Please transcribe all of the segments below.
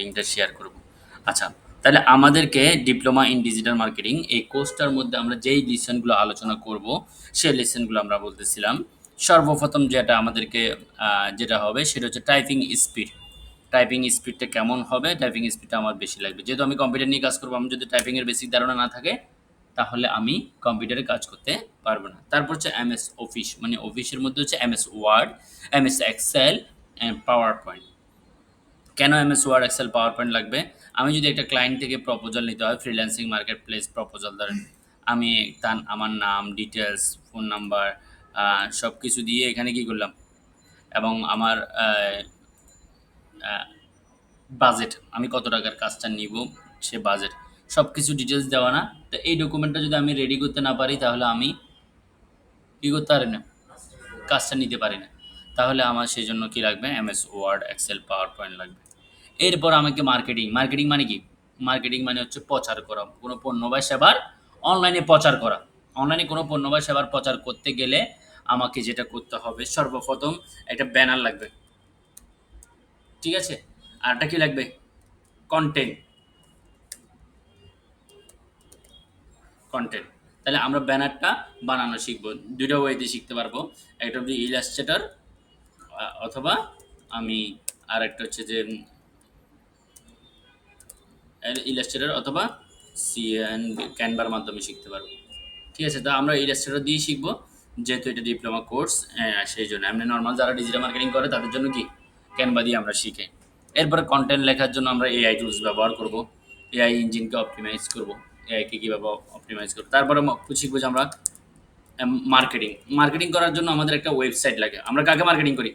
লিঙ্কটা শেয়ার করব। আচ্ছা, তাহলে আমাদেরকে ডিপ্লোমা ইন ডিজিটাল মার্কেটিং এই কোর্সটার মধ্যে আমরা যেই লেসনগুলো আলোচনা করব, সেই লেসনগুলো আমরা বলতেছিলাম। সর্বপ্রথম যেটা আমাদেরকে যেটা হবে সেটা হচ্ছে টাইপিং স্পিড। টাইপিং স্পিডটা কেমন হবে? টাইপিং স্পিডটা আমার বেশি লাগবে। যেহেতু আমি কম্পিউটার নিয়ে কাজ করব, আমার যদি টাইপিংয়ের বেসিক ধারণা না থাকে, তাহলে আমি কম্পিউটারে কাজ করতে পারব না। তারপর হচ্ছে এমএস অফিস, মানে অফিসের মধ্যে হচ্ছে MS Word, MS Excel and PowerPoint. কেন MS Word, Excel, PowerPoint লাগবে? আমি যদি একটা ক্লায়েন্ট থেকে প্রপোজাল নিতে হয়, ফ্রিল্যান্সিং মার্কেট প্লেস প্রপোজাল ধরেন, আমি তার আমার নাম, ডিটেলস, ফোন নাম্বার সব কিছু দিয়ে এখানে কি করলাম, এবং আমার বাজেট, আমি কত টাকার কাজটা নিব, সে বাজেট, সব কিছু ডিটেলস দেওয়া না? তো এই ডকুমেন্টটা যদি আমি রেডি করতে না পারি, তাহলে আমি কী করতে পারি না, কাজটা নিতে পারি না। তাহলে আমার সেই জন্য কী লাগবে? MS Word, Excel, PowerPoint লাগবে। এরপর আমাকে মার্কেটিং। মার্কেটিং মানে কি? মার্কেটিং মানে হচ্ছে প্রচার করা, কোনো পণ্য বা সেবার অনলাইনে প্রচার করা। অনলাইনে কোনো পণ্য বা সেবার প্রচার করতে গেলে আমাকে যেটা করতে হবে, সর্বপ্রথম একটা ব্যানার লাগবে, ঠিক আছে? আরটা কি লাগবে? কন্টেন্ট। কন্টেন্ট। তাহলে আমরা ব্যানারটা বানানো শিখব। ২ টা ওয়েতে শিখতে পারবো। একটা হচ্ছে ইলাস্ট্রেটর, অথবা আমি আরেকটা হচ্ছে যে ইলাস্ট্রেটর অথবা সিএন ক্যানভার মাধ্যমে শিখতে পারবো। ঠিক আছে? তো আমরা ইলাস্ট্রেটর দিয়েই শিখব, যেহেতু এটা ডিপ্লোমা কোর্স, সেই জন্য। এমনি নরমাল যারা ডিজিটাল মার্কেটিং করে তাদের জন্য কি ক্যানভা দিয়ে আমরা শিখাই। এরপরে কন্টেন্ট লেখার জন্য আমরা এআই টুলস ব্যবহার করব। এআই ইঞ্জিনকে অপটিমাইজ করব। এআইকে কীভাবে অপটিমাইজ করব। তারপরে শিখবো যে আমরা মার্কেটিং। মার্কেটিং করার জন্য আমাদের একটা ওয়েবসাইট লাগে। আমরা কাকে মার্কেটিং করি?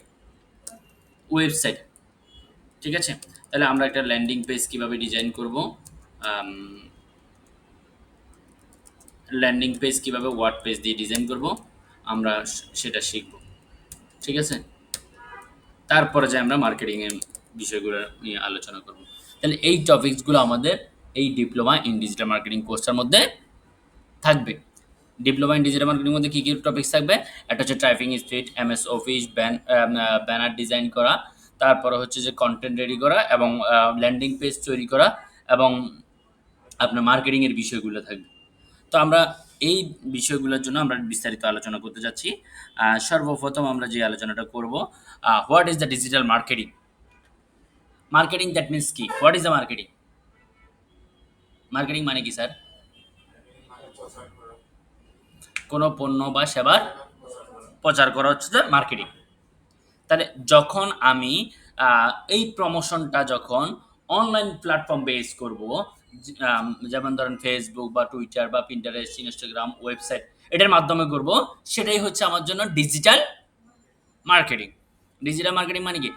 ওয়েবসাইট। ঠিক আছে? তাহলে আমরা একটা ল্যান্ডিং পেজ কীভাবে ডিজাইন করব, ল্যান্ডিং পেজ কীভাবে ওয়ার্ড পেজ দিয়ে ডিজাইন করব, আমরা সেটা শিখব। ঠিক আছে? তারপরে যে আমরা মার্কেটিংয়ের বিষয়গুলো নিয়ে আলোচনা করব। তাহলে এই টপিকসগুলো আমাদের এই ডিপ্লোমা ইন ডিজিটাল মার্কেটিং কোর্সটার মধ্যে থাকবে। ডিপ্লোমা ইন ডিজিটাল মার্কেটিংয়ের মধ্যে কী কী টপিকস থাকবে? একটা হচ্ছে typing speed, MS office, banner design করা, তারপরে হচ্ছে যে কন্টেন্ট রেডি করা, এবং ল্যান্ডিং পেজ তৈরি করা, এবং আপনার মার্কেটিংয়ের বিষয়গুলো থাকবে। তো আমরা এই বিষয়গুলোর জন্য আমরা বিস্তারিত আলোচনা করতে যাচ্ছি। সর্বপ্রথম আমরা যে আলোচনাটা করব, what is the digital marketing? Marketing that means কি? What is the marketing? Marketing মানে কি স্যার? কোনো পণ্য বা সেবার প্রচার করা হচ্ছে যে মার্কেটিং। তাহলে যখন আমি এই প্রমোশনটা যখন অনলাইন প্ল্যাটফর্ম বেস করব, যেমন ধরেন ফেসবুক বা টুইটার বা পিন্টারেস্ট, ইনস্টাগ্রাম, ওয়েবসাইট, এটার মাধ্যমে করব, সেটাই হচ্ছে আমার জন্য ডিজিটাল মার্কেটিং। ডিজিটাল মার্কেটিং মানে কি?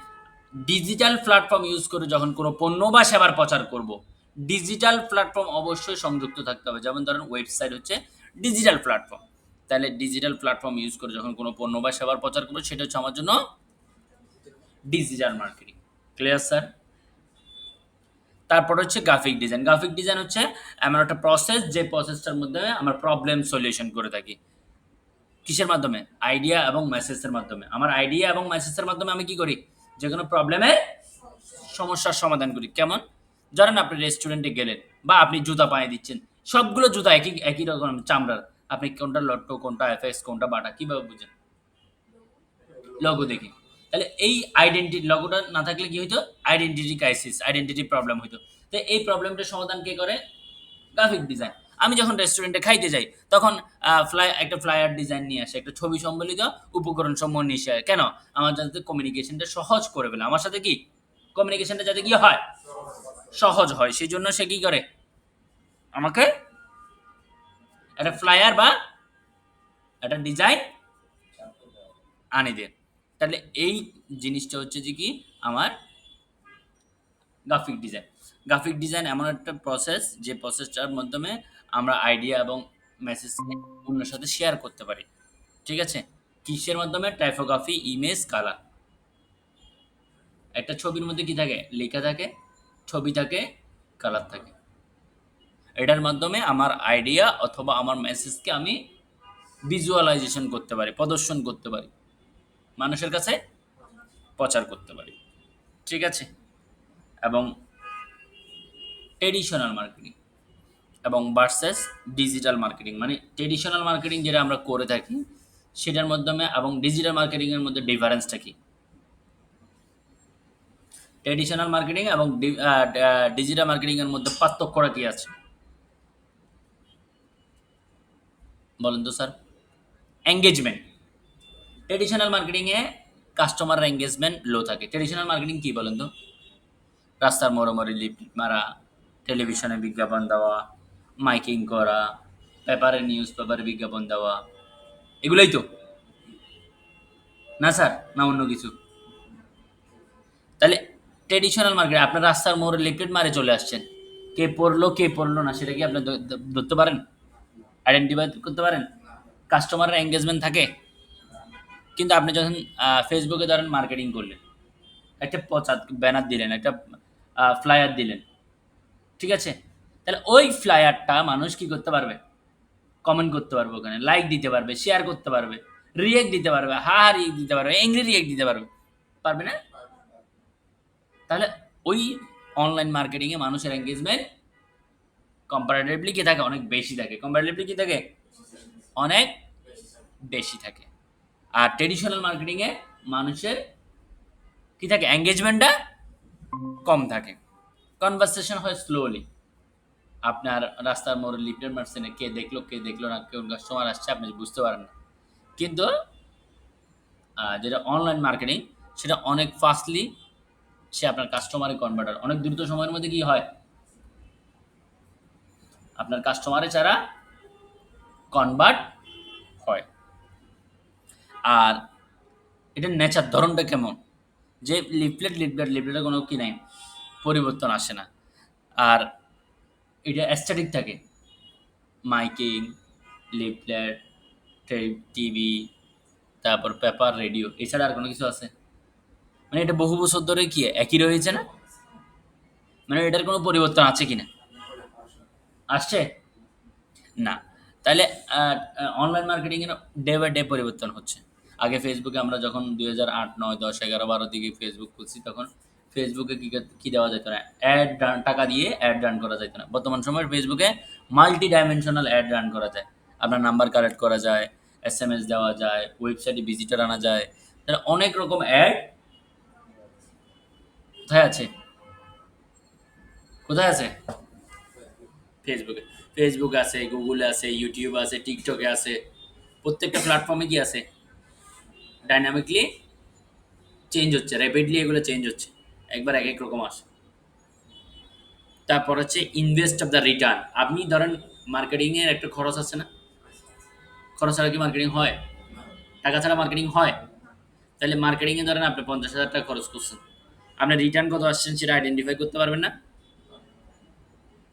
ডিজিটাল প্ল্যাটফর্ম ইউজ করে যখন কোনো পণ্য বা সেবার প্রচার করব, ডিজিটাল প্ল্যাটফর্ম অবশ্যই সংযুক্ত থাকতে হবে। যেমন ধরেন ওয়েবসাইট হচ্ছে ডিজিটাল প্ল্যাটফর্ম। তাহলে ডিজিটাল প্ল্যাটফর্ম ইউজ করে যখন কোনো পণ্য বা সেবার প্রচার করবো, সেটা হচ্ছে আমার জন্য ডিজিটাল মার্কেটিং। Clear sir? তারপর হচ্ছে গ্রাফিক ডিজাইন। গ্রাফিক ডিজাইন হচ্ছে এমন একটা প্রসেস, যে প্রসেসটার মধ্যে আমরা প্রবলেম সলিউশন করে থাকি। কিসের মাধ্যমে? আইডিয়া এবং মেসেজের মাধ্যমে। আমার আইডিয়া এবং মেসেজের মাধ্যমে আমি কি করি? যে কোনো প্রবলেমের সমস্যার সমাধান করি। কেমন? ধরেন আপনি রেস্টুরেন্টে গেলেন, বা আপনি জুতা পায়ে দিচ্ছেন। সবগুলো জুতা একই একই রকম চামড়ার। আপনি কোনটা লট্টো, কোনটা এফএক্স, কোনটা বাটা, কিভাবে বুঝেন? লোগো দেখি। তাহলে এই লোগোটা না থাকলে কি হইতো? আইডেন্টিটি ক্রাইসিস, আইডেন্টিটি প্রবলেম হইতো। তো এই প্রবলেমটার সমাধান কে করে? Graphic design. আমি যখন রেস্টুরেন্টে খাইতে যাই, তখন একটা ফ্লায়ার ডিজাইন নিয়ে আসে, একটা ছবি সম্বলিত উপকরণ সমূহ নিয়ে আসে। কেন? আমার যাতে কমিউনিকেশনটা সহজ করে ফেলে। আমার সাথে কি কমিউনিকেশনটা যাতে কি হয়? সহজ হয়। সেই জন্য সে কি করে? আমাকে একটা ফ্লায়ার বা একটা ডিজাইন আনি দেন। তাহলে এই জিনিসটা হচ্ছে যে কি আমার গ্রাফিক ডিজাইন। গ্রাফিক ডিজাইন এমন একটা প্রসেস, যে প্রসেসটার মাধ্যমে আমরা আইডিয়া এবং মেসেজকে অন্যের সাথে শেয়ার করতে পারি। ঠিক আছে? কিসের মাধ্যমে? Typography, image, colour. একটা ছবির মধ্যে কি থাকে? লেখা থাকে, ছবি থাকে, কালার থাকে। এটার মাধ্যমে আমার আইডিয়া অথবা আমার মেসেজকে আমি ভিজুয়ালাইজেশন করতে পারি, প্রদর্শন করতে পারি, মানুষের কাছে প্রচার করতে পারি। ঠিক আছে? এবং ট্রেডিশনাল মার্কেটিং এবং ভার্সেস ডিজিটাল মার্কেটিং। মানে ট্রেডিশনাল মার্কেটিং যেটা আমরা করে থাকি সেটার মাধ্যমে এবং ডিজিটাল মার্কেটিং এর মধ্যে ডিফারেন্সটা কি? ট্রেডিশনাল মার্কেটিং এবং ডিজিটাল মার্কেটিং এর মধ্যে পার্থক্যটা কি আছে বলেন তো স্যার? এঙ্গেজমেন্ট। ট্রেডিশনাল মার্কেটিং এ কাস্টমার এঙ্গেজমেন্ট লো থাকে। ট্রেডিশনাল মার্কেটিং কি বলেন তো? রাস্তার মোড়ে মোড়ে লিফলেট মারা, টেলিভিশনে বিজ্ঞাপন দেওয়া, মাইকিং করা, পেপারে নিউজ পেপারে বিজ্ঞাপন দেওয়া, এগুলোই তো, না স্যার? না অন্য কিছু? তাহলে ট্রেডিশনাল মার্কেট আপনার রাস্তার মোড়ে লিফলেট মারে চলে আসছেন, কে পড়লো না সেটা কি আপনি ধরতে পারেন? আইডেন্টিফাই করতে পারেন? কাস্টমারের এঙ্গেজমেন্ট থাকে। কিন্তু আপনি যখন ফেসবুকে ধরেন মার্কেটিং করলেন, একটা পচা ব্যানার দিলেন, একটা ফ্লায়ার দিলেন, ঠিক আছে? তাহলে ওই ফ্লায়ারটা মানুষ কি করতে পারবে? কমেন্ট করতে পারবে, ওখানে লাইক দিতে পারবে, শেয়ার করতে পারবে, রিয়েক্ট দিতে পারবে, হা হা রিয়েক্ট দিতে পারবে, এংরি রিয়েক্ট দিতে পারবে, পারবে না? তাহলে ওই অনলাইন মার্কেটিং এ মানুষের এঙ্গেজমেন্ট কম্পারেটিভলি কি থাকে? অনেক বেশি থাকে। কম্পারেটিভলি কি থাকে? অনেক বেশি থাকে। আর ট্রেডিশনাল মার্কেটিং এ মানুষের কি থাকে? এঙ্গেজমেন্টটা কম থাকে। কনভারসেশন হয় স্লোলি। আপনার রাস্তার মোড়ে লিফলেট মারছেন, কে দেখলো না, কেউ কাস্টমার আসছে আপনি বুঝতে পারেন না। কিন্তু যেটা অনলাইন মার্কেটিং সেটা অনেক ফাস্টলি সে আপনার কাস্টমারে কনভার্টার অনেক দ্রুত সময়ের মধ্যে কি হয়? আপনার কাস্টমারে ছাড়া কনভার্ট হয়। আর এটার নেচার ধরনটা কেমন? যে লিফলেটের কোনো কি নাই, পরিবর্তন আসে না। আর এটা অ্যাস্থেটিক থাকে। মাইকিং, লিফলেট, টিভি, তারপর পেপার, রেডিও, এছাড়া আর কোনো কিছু আছে? মানে এটা বহু বছর ধরে কি একই রয়েছে না? মানে এটার কোনো পরিবর্তন আছে কিনা? আসছে না। তাহলে অনলাইন মার্কেটিং এর ডে বাই ডে পরিবর্তন হচ্ছে। আগে ফেসবুকে আমরা যখন 2008, 9, 10, 11, 12 দিকে ফেসবুক খুলছি তখন ফেসবুকে কি দেওয়া যেত না? টাকা দিয়ে অ্যাড রান করা যেত না। বর্তমান সময়ে ফেসবুকে মাল্টি ডাইমেনশনাল অ্যাড রান করা যায়। আপনার নাম্বার কালেক্ট করা যায়, এসএমএস দেওয়া যায়, ওয়েবসাইটে ভিজিটর আনা যায়। তাহলে অনেক রকম অ্যাড কোথায় আছে? কোথায় আছে? ফেসবুকে। ফেসবুক আছে, গুগলে আছে, ইউটিউব আছে, টিকটকে আছে। প্রত্যেকটা প্ল্যাটফর্মে কি আছে? ডাইনামিকলি চেঞ্জ হচ্ছে, র্যাপিডলি এগুলো চেঞ্জ হচ্ছে। একবার এক এক রকম আসে। তারপর হচ্ছে ইনভেস্ট অফ দ্য রিটার্ন। আপনি ধরেন মার্কেটিংয়ের একটা খরচ আছে না? খরচ ছাড়া কি মার্কেটিং হয়? টাকা ছাড়া মার্কেটিং হয়? তাহলে মার্কেটিংয়ে ধরেন আপনি 50,000 টাকা খরচ করছেন, আপনি রিটার্ন কত আসছেন সেটা আইডেন্টিফাই করতে পারবেন না?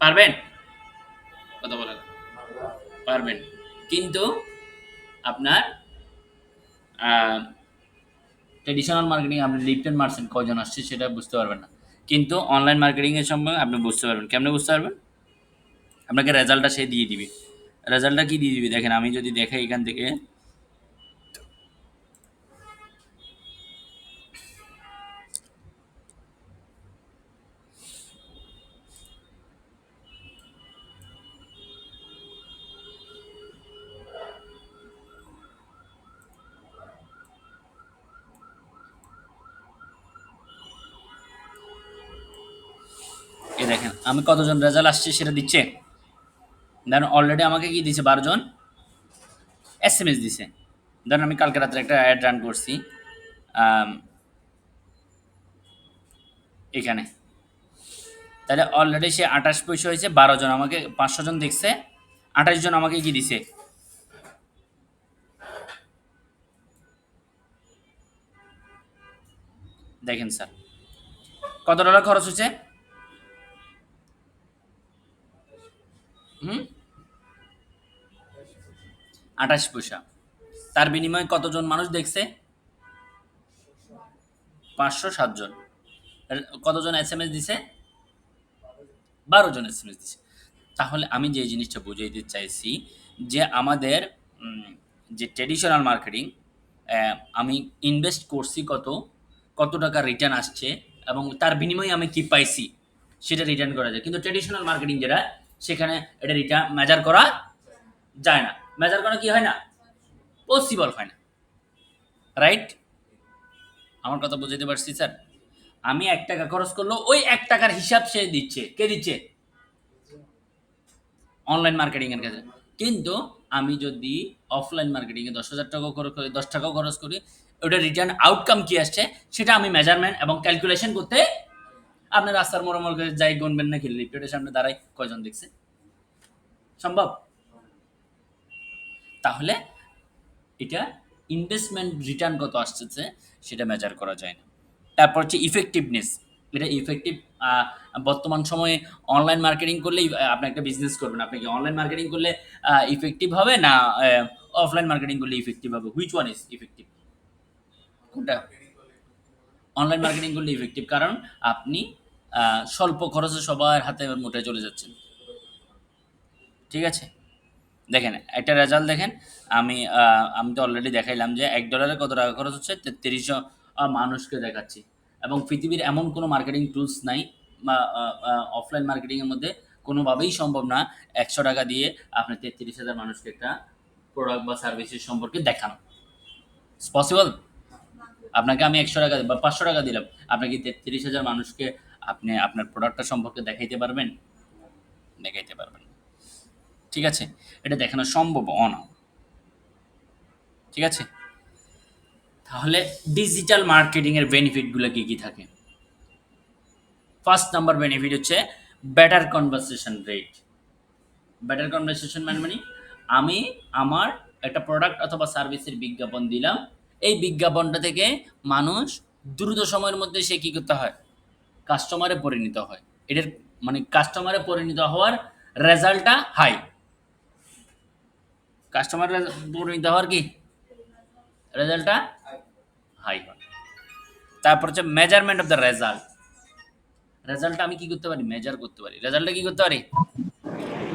পারবেন? কথা বলেন। পারবেন। কিন্তু আপনার ট্রেডিশনাল মার্কেটিং আপনি লিফটেন মারছেন কয়জন আসছে সেটা বুঝতে পারবেন না। কিন্তু অনলাইন মার্কেটিং এর সময় আপনি বুঝতে পারবেন। কেমনে বুঝতে পারবেন? আপনাকে রেজাল্টটা সে দিয়ে দিবে। রেজাল্টটা কি দিয়ে দিবে দেখেন, আমি যদি দেখাই এখান থেকে, এ দেখেন আমি কতজন রেজাল্ট আসছে সেটা দিচ্ছে। ধরেন অলরেডি আমাকে কি দিছে, 12 জন এসএমএস দিছে। ধরেন আমি কালকে রাত্রে একটা অ্যাড রান করছি আম, এখানে। তাহলে অলরেডি সে 28 পয়সা হয়েছে, 12 জন আমাকে, 500 জন দেখছে, 28 জন আমাকে কি দিছে? দেখেন স্যার কত ডলার খরচ হচ্ছে? 28 পয়সা। তার বিনিময়ে কতজন মানুষ দেখছে? 507 জন। কতজন এসএমএস দিছে? 12 জন এসএমএস দিছে। তাহলে আমি যে জিনিসটা বুঝাইতে চাইছি যে আমাদের যে ট্রেডিশনাল মার্কেটিং, আমি ইনভেস্ট করছি কত, কত টাকা রিটার্ন আসছে এবং তার বিনিময়ে আমি কি পাইছি, সেটা রিটার্ন করা যায়, কিন্তু ট্রেডিশনাল মার্কেটিং যেটা, সেখানে এটা রিটার্ন মেজার করা যায় না। মেজার করা কি হয় না, পসিবল হয় না, রাইট? আমার কথা বুঝতে পারছি স্যার? আমি 1 টাকা খরচ করলো, ওই 1 টাকার হিসাব সে দিচ্ছে, কে দিচ্ছে? অনলাইন মার্কেটিং এর কাছে। কিন্তু আমি যদি অফলাইন মার্কেটিং এ 10,000 টাকাও খরচ করি, 10 টাকাও খরচ করি, ওটা রিটার্ন আউটকাম কি আসছে সেটা আমি মেজারমেন্ট এবং ক্যালকুলেশন করতে, আপনি রাস্তার মোড়ে মোড়ে যাই গুনবেন নাকি লিফটের সামনে দাঁড়াই কয়জন দেখছে? সম্ভব? তাহলে এটা ইনভেস্টমেন্ট রিটার্ন কত আসতেছে সেটা মেজার করা যায় না। তারপর হচ্ছে ইফেক্টিভনেস। এটা ইফেক্টিভ, বর্তমান সময়ে অনলাইন মার্কেটিং করলেই আপনি একটা বিজনেস করবেন। আপনি কি অনলাইন মার্কেটিং করলে ইফেক্টিভ হবে, না অফলাইন মার্কেটিং করলে ইফেক্টিভ হবে? Which one is effective? কোনটা? অনলাইন মার্কেটিং করলে ইফেক্টিভ, কারণ আপনি স্বল্প খরচে সবার হাতে মুঠোয় চলে যাচ্ছেন। ঠিক আছে? দেখেন একটা রেজাল্ট দেখেন। আমি তো অলরেডি দেখাইলাম যে $1 কত টাকা খরচ হচ্ছে, 3300 মানুষকে দেখাচ্ছি। এবং পৃথিবীর এমন কোনো মার্কেটিং টুলস নাই বা অফলাইন মার্কেটিংয়ের মধ্যে কোনোভাবেই সম্ভব না 100 টাকা দিয়ে আপনি 33,000 মানুষকে একটা প্রোডাক্ট বা সার্ভিসের সম্পর্কে দেখানো। It's possible? আপনাকে আমি 100 টাকা বা 500 টাকা দিলাম, আপনি কি 33,000 মানুষকে আপনি আপনার প্রোডাক্টটা সম্পর্কে দেখাইতে পারবেন? দেখাইতে পারবেন না। ঠিক আছে? এটা দেখানো সম্ভবও না। ঠিক আছে? তাহলে ডিজিটাল মার্কেটিং এর বেনিফিট গুলো কি কি থাকে? ফার্স্ট নাম্বার বেনিফিট হচ্ছে better conversation rate. Better conversation মানে আমি আমার একটা প্রোডাক্ট অথবা সার্ভিসের বিজ্ঞাপন দিলাম, এই বিজ্ঞাপনটা থেকে মানুষ দ্রুত সময়ের মধ্যে সে কি করতে হয়, কাস্টমারে পরিণত হয়। এটার মানে কাস্টমারে পরিণত হওয়ার রেজাল্টটা হাই। কাস্টমার পরিণত হওয়ার কি রেজাল্টটা হাই হয়। তারপর হচ্ছে মেজারমেন্ট অফ দ্য রেজাল্ট। রেজাল্টটা আমি কি করতে পারি, মেজার করতে পারি। রেজাল্টটা কি করতে পারি,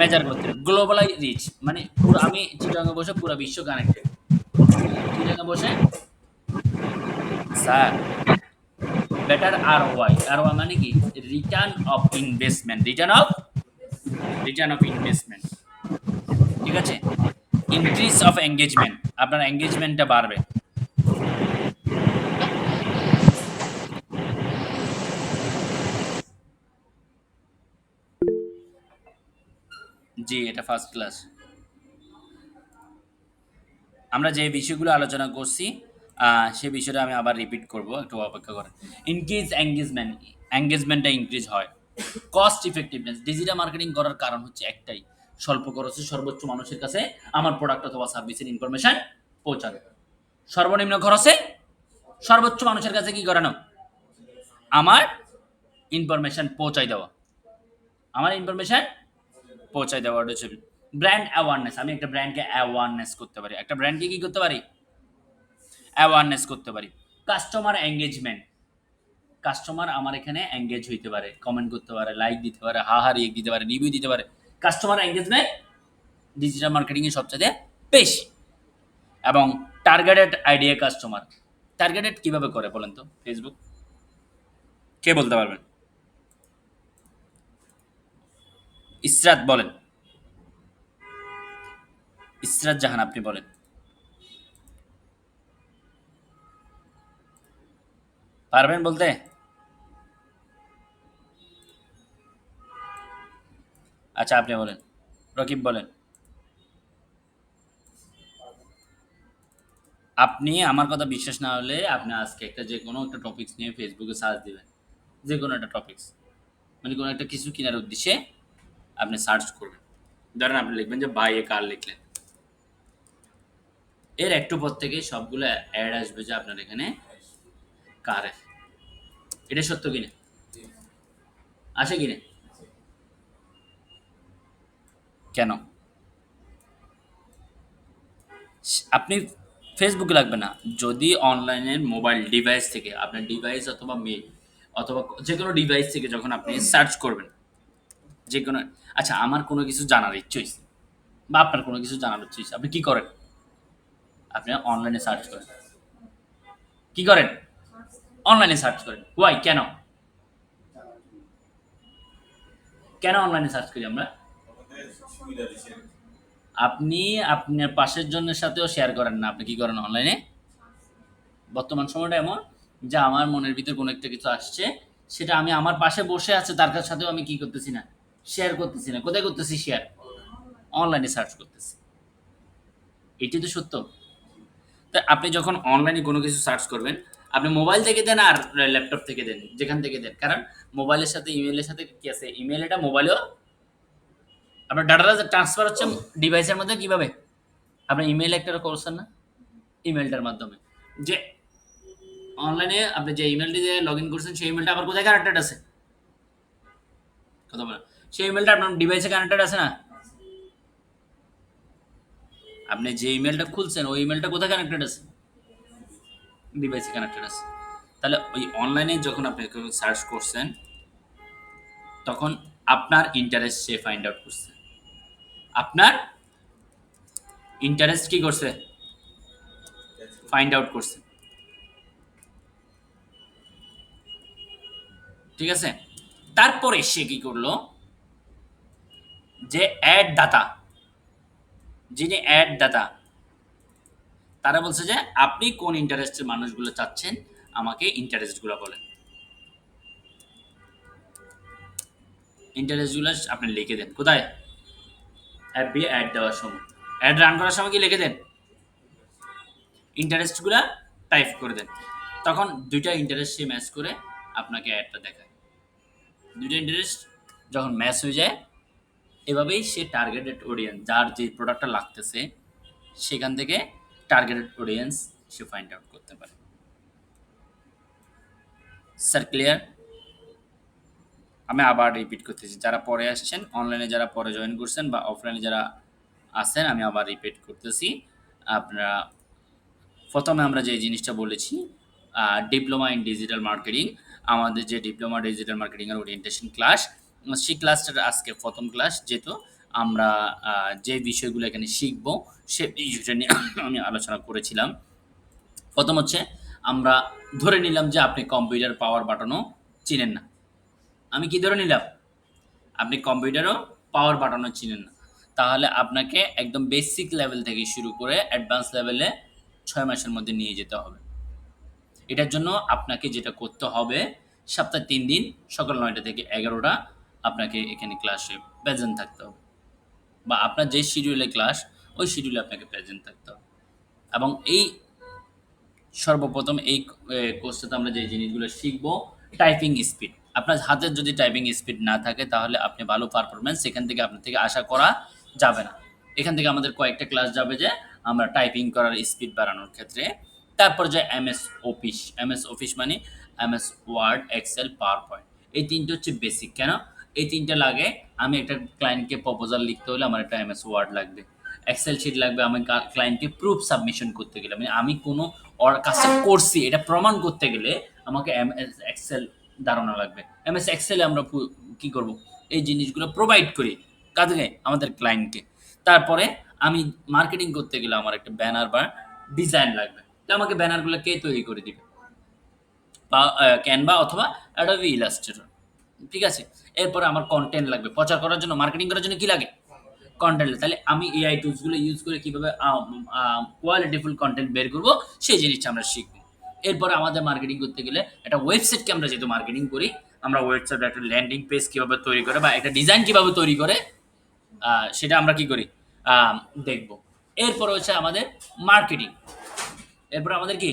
মেজার করতে পারি। গ্লোবালাই রিচ মানে পুরো আমি চিটাগাঙে বসে পুরো বিশ্ব কানেক্টেড। চিটাগাঙে বসে স্যার বেটার আর ওয়াই, আর ওয়াই মানে কি, return of investment, return of investment. ঠিক আছে? ইনক্রিজ অফ এঙ্গেজমেন্ট, আপনার এঙ্গেজমেন্টটা বাড়বে। জি, এটা ফার্স্ট ক্লাস। আমরা যে বিষয়গুলো আলোচনা করছি সে বিষয়টা আমি আবার রিপিট করব, একটু অপেক্ষা করেন। ইনক্রিজ এঙ্গেজমেন্ট, এঙ্গেজমেন্টটা ইনক্রিজ হয়। কস্ট ইফেক্টিভনেস, ডিজিটাল মার্কেটিং করার কারণ হচ্ছে একটাই, স্বল্প খরচে সর্বোচ্চ মানুষের কাছে আমার প্রোডাক্ট অথবা সার্ভিসের ইনফরমেশন পৌঁছানো। সর্বনিম্ন খরচে সর্বোচ্চ মানুষের কাছে কি করানো, আমার ইনফরমেশন পৌঁছাই দেওয়া, আমার ইনফরমেশন পৌঁছায় দেওয়া হচ্ছে ব্র্যান্ড অ্যাওয়ারনেস। আমি একটা ব্র্যান্ডকে অ্যাওয়ারনেস করতে পারি, একটা ব্র্যান্ডকে কি করতে পারি, অ্যাওয়ারনেস করতে পারি। কাস্টমার এঙ্গেজমেন্ট, কাস্টমার আমার এখানে এঙ্গেজ হইতে পারে, কমেন্ট করতে পারে, লাইক দিতে পারে, হা হা রিয়েক্ট দিতে পারে, রিভিউ দিতে পারে। কাস্টমার এঙ্গেজমেন্ট ডিজিটাল মার্কেটিং এর সবচেয়ে বেশি। এবং টার্গেটেড আইডিয়া কাস্টমার, টার্গেটেড কিভাবে করে বলেন তো ফেসবুক, কে বলতে পারবেন? ইসরাত বলেন, ইসরাত জাহান আপনি বলেন। পারবেন বলতে? আচ্ছা আপনি বলেন, রকিব বলেন। আপনি আমার কথা বিশ্বাস না হলে আপনি আজকে একটা যে কোনো একটা টপিকস নিয়ে ফেসবুকে সার্চ দিবেন, যে কোনো একটা টপিকস, মানে কোনো একটা কিছু কেনার উদ্দেশ্যে আপনি সার্চ করবেন। ধরেন আপনি লিখবেন যে বাই এ কার, লিখলেন, এর একটু পর থেকে সবগুলো অ্যাড আসবে যে আপনার এখানে কার। এটা সত্য কিনা, আসে কিনা? কেন? আপনি ফেসবুকে লাগবে না, যদি অনলাইনের মোবাইল ডিভাইস থেকে আপনার ডিভাইস অথবা মেল অথবা যে কোনো ডিভাইস থেকে যখন আপনি সার্চ করবেন যে কোনো, আচ্ছা আমার কোনো কিছু জানার ইচ্ছে হয়েছে বা আপনার কোনো কিছু জানার ইচ্ছে হয়েছে, আপনি কি করেন? আপনি অনলাইনে সার্চ করেন। কি করেন? অনলাইনে সার্চ করেন। ওয়াই, কেন? কেন অনলাইনে সার্চ করি আমরা? আপনি আপনার পাশের জনের সাথেও শেয়ার করেন না। আপনি কি করেন অনলাইনে? বর্তমান সময়টা এমন যে আমার মনের ভিতর কোনো একটা কিছু আসছে, সেটা আমি আমার পাশে বসে আছে তার সাথেও আমি কি করতেছি না? শেয়ার করতেছি না। কোথায় করতেছি শেয়ার? অনলাইনে সার্চ করতেছি। এটাই তো সত্য। তা আপনি যখন অনলাইনে কোনো কিছু সার্চ করবেন, আপনি মোবাইল থেকে দেন আর ল্যাপটপ থেকে দেন, যেখান থেকে দেন। কারণ মোবাইলের সাথে ইমেইলের সাথে কি আছে? ইমেইল এটা মোবাইলেও আপনার ডাটাটা ট্রান্সফার হচ্ছে ডিভাইসের মধ্যে কিভাবে? আপনি ইমেইল একটা করছেন না? ইমেইলটার মাধ্যমে। যে অনলাইনে আপনি যে ইমেইলটি দিয়ে লগইন করছেন সেই ইমেইলটা আবার কোথায় কানেক্টেড আছে? কথা বলেন। সেই ইমেইলটা আপনার ডিভাইসে কানেক্টেড আছে না? আপনি যে ইমেইলটা খুলছেন ওই ইমেইলটা কোথায় কানেক্টেড আছে? ডিভাইসে কানেক্টেড আছে। তাহলে ওই অনলাইনে যখন আপনি সার্চ করছেন তখন আপনার ইন্টারেস্ট সে ফাইন্ড আউট করছে। আপনার ইন্টারেস্ট কি করছে? ফাইন্ড আউট করছে। ঠিক আছে? তারপরে সে কি করলো? যে অ্যাড দাতা, যিনি অ্যাড দাতা, তারা বলছে যে আপনি কোন ইন্টারেস্টের মানুষগুলো চাচ্ছেন, আমাকে ইন্টারেস্টগুলো বলেন। ইন্টারেস্টগুলো আপনি লিখে দেন। কোথায়? অ্যাপে অ্যাড দেওয়ার সময়। অ্যাড রান করার সময় কি লিখে দেন? ইন্টারেস্টগুলা টাইপ করে দেন। তখন ২ টা ইন্টারেস্ট সে ম্যাচ করে আপনাকে অ্যাডটা দেখায়। ২ টা ইন্টারেস্ট যখন ম্যাচ হয়ে যায়, এভাবেই সে টার্গেটেড অডিয়েন্স যার যে প্রোডাক্টটা লাগতেছে, সেখান থেকে টার্গেটেড অডিয়েন্স সে ফাইন্ড আউট করতে পারে। Sir clear? আমি আবার রিপিট করতেছি। যারা পরে আসছেন, অনলাইনে যারা পরে জয়েন করছেন বা অফলাইনে যারা আছেন, আমি আবার রিপিট করতেছি। আপনারা ১ম এ আমরা যে জিনিসটা বলেছি, ডিপ্লোমা ইন ডিজিটাল মার্কেটিং। আমাদের যে ডিপ্লোমা ডিজিটাল মার্কেটিং এর ওরিয়েন্টেশন ক্লাস, সেই ক্লাসটার আজকে ১ম ক্লাস। যেহেতু আমরা যে বিষয়গুলো এখানে শিখব, সে বিষয়টা নিয়ে আমি আলোচনা করেছিলাম। ১ম হচ্ছে আমরা ধরে নিলাম যে আপনি কম্পিউটার পাওয়ার বাটনও চিনেন না। আমি কি ধরে নিলাম? আপনি কম্পিউটারও পাওয়ার বাটনও চিনেন না। তাহলে আপনাকে একদম বেসিক লেভেল থেকে শুরু করে অ্যাডভান্স লেভেলে ৬ মাসের মধ্যে নিয়ে যেতে হবে। এটার জন্য আপনাকে যেটা করতে হবে, সপ্তাহে ৩ দিন সকাল ৯টা থেকে ১১টা আপনাকে এখানে ক্লাসে প্রেজেন্ট থাকতে হবে। বা আপনার যে শিডিউলে ক্লাস, ওই শিডিউলে আপনাকে প্রেজেন্ট থাকতে হবে। এবং এই সর্বপ্রথম এই কোর্সটাতে আমরা যে জিনিসগুলো শিখব, টাইপিং স্পিড। আপনার হাতের যদি টাইপিং স্পিড না থাকে তাহলে আপনি ভালো পারফরম্যান্স সেখান থেকে আপনার থেকে আশা করা যাবে না। এখান থেকে আমাদের কয়েকটা ক্লাস যাবে যে আমরা টাইপিং করার স্পিড বাড়ানোর ক্ষেত্রে। তারপর যে এমএস অফিস, এমএস অফিস মানে MS Word, Excel, PowerPoint. এই ৩ টে হচ্ছে বেসিক। কেন? এই ৩ টে লাগে। আমি একটা ক্লায়েন্টকে প্রপোজাল লিখতে হলে আমার একটা এমএস ওয়ার্ড লাগবে। এক্সেল শিট লাগবে আমি ক্লায়েন্টকে প্রুফ সাবমিশন করতে গেলে। মানে আমি কোনো কাজটা করছি এটা প্রমাণ করতে গেলে আমাকে এমএস এক্সেল ধারণা লাগবে। এমএস এক্সেলে আমরা কি করব? এই জিনিসগুলো প্রোভাইড করি। কাদেরকে? আমাদের ক্লায়েন্টকে। তারপরে আমি মার্কেটিং করতে গেলে আমার একটা ব্যানার বা ডিজাইন লাগবে। তো আমাকে ব্যানারগুলো কে তৈরি করে দিবে? বা Canva অথবা Adobe Illustrator। ঠিক আছে? এরপরে আমার কনটেন্ট লাগবে। প্রচার করার জন্য, মার্কেটিং করার জন্য কি লাগে? কনটেন্ট। তাহলে আমি এআই টুলস গুলো ইউজ করে কিভাবে কোয়ালিটিফুল কনটেন্ট বের করব, সেই জিনিসটা আমরা শিখব। এরপরে আমাদের মার্কেটিং করতে গেলে একটা ওয়েবসাইটকে আমরা যেহেতু মার্কেটিং করি, আমরা ওয়েবসাইট একটা ল্যান্ডিং পেজ কিভাবে তৈরি করে বা একটা ডিজাইন কিভাবে তৈরি করে, সেটা আমরা কি করি? দেখব। এরপরে হচ্ছে আমাদের মার্কেটিং। এরপরে আমাদের কি?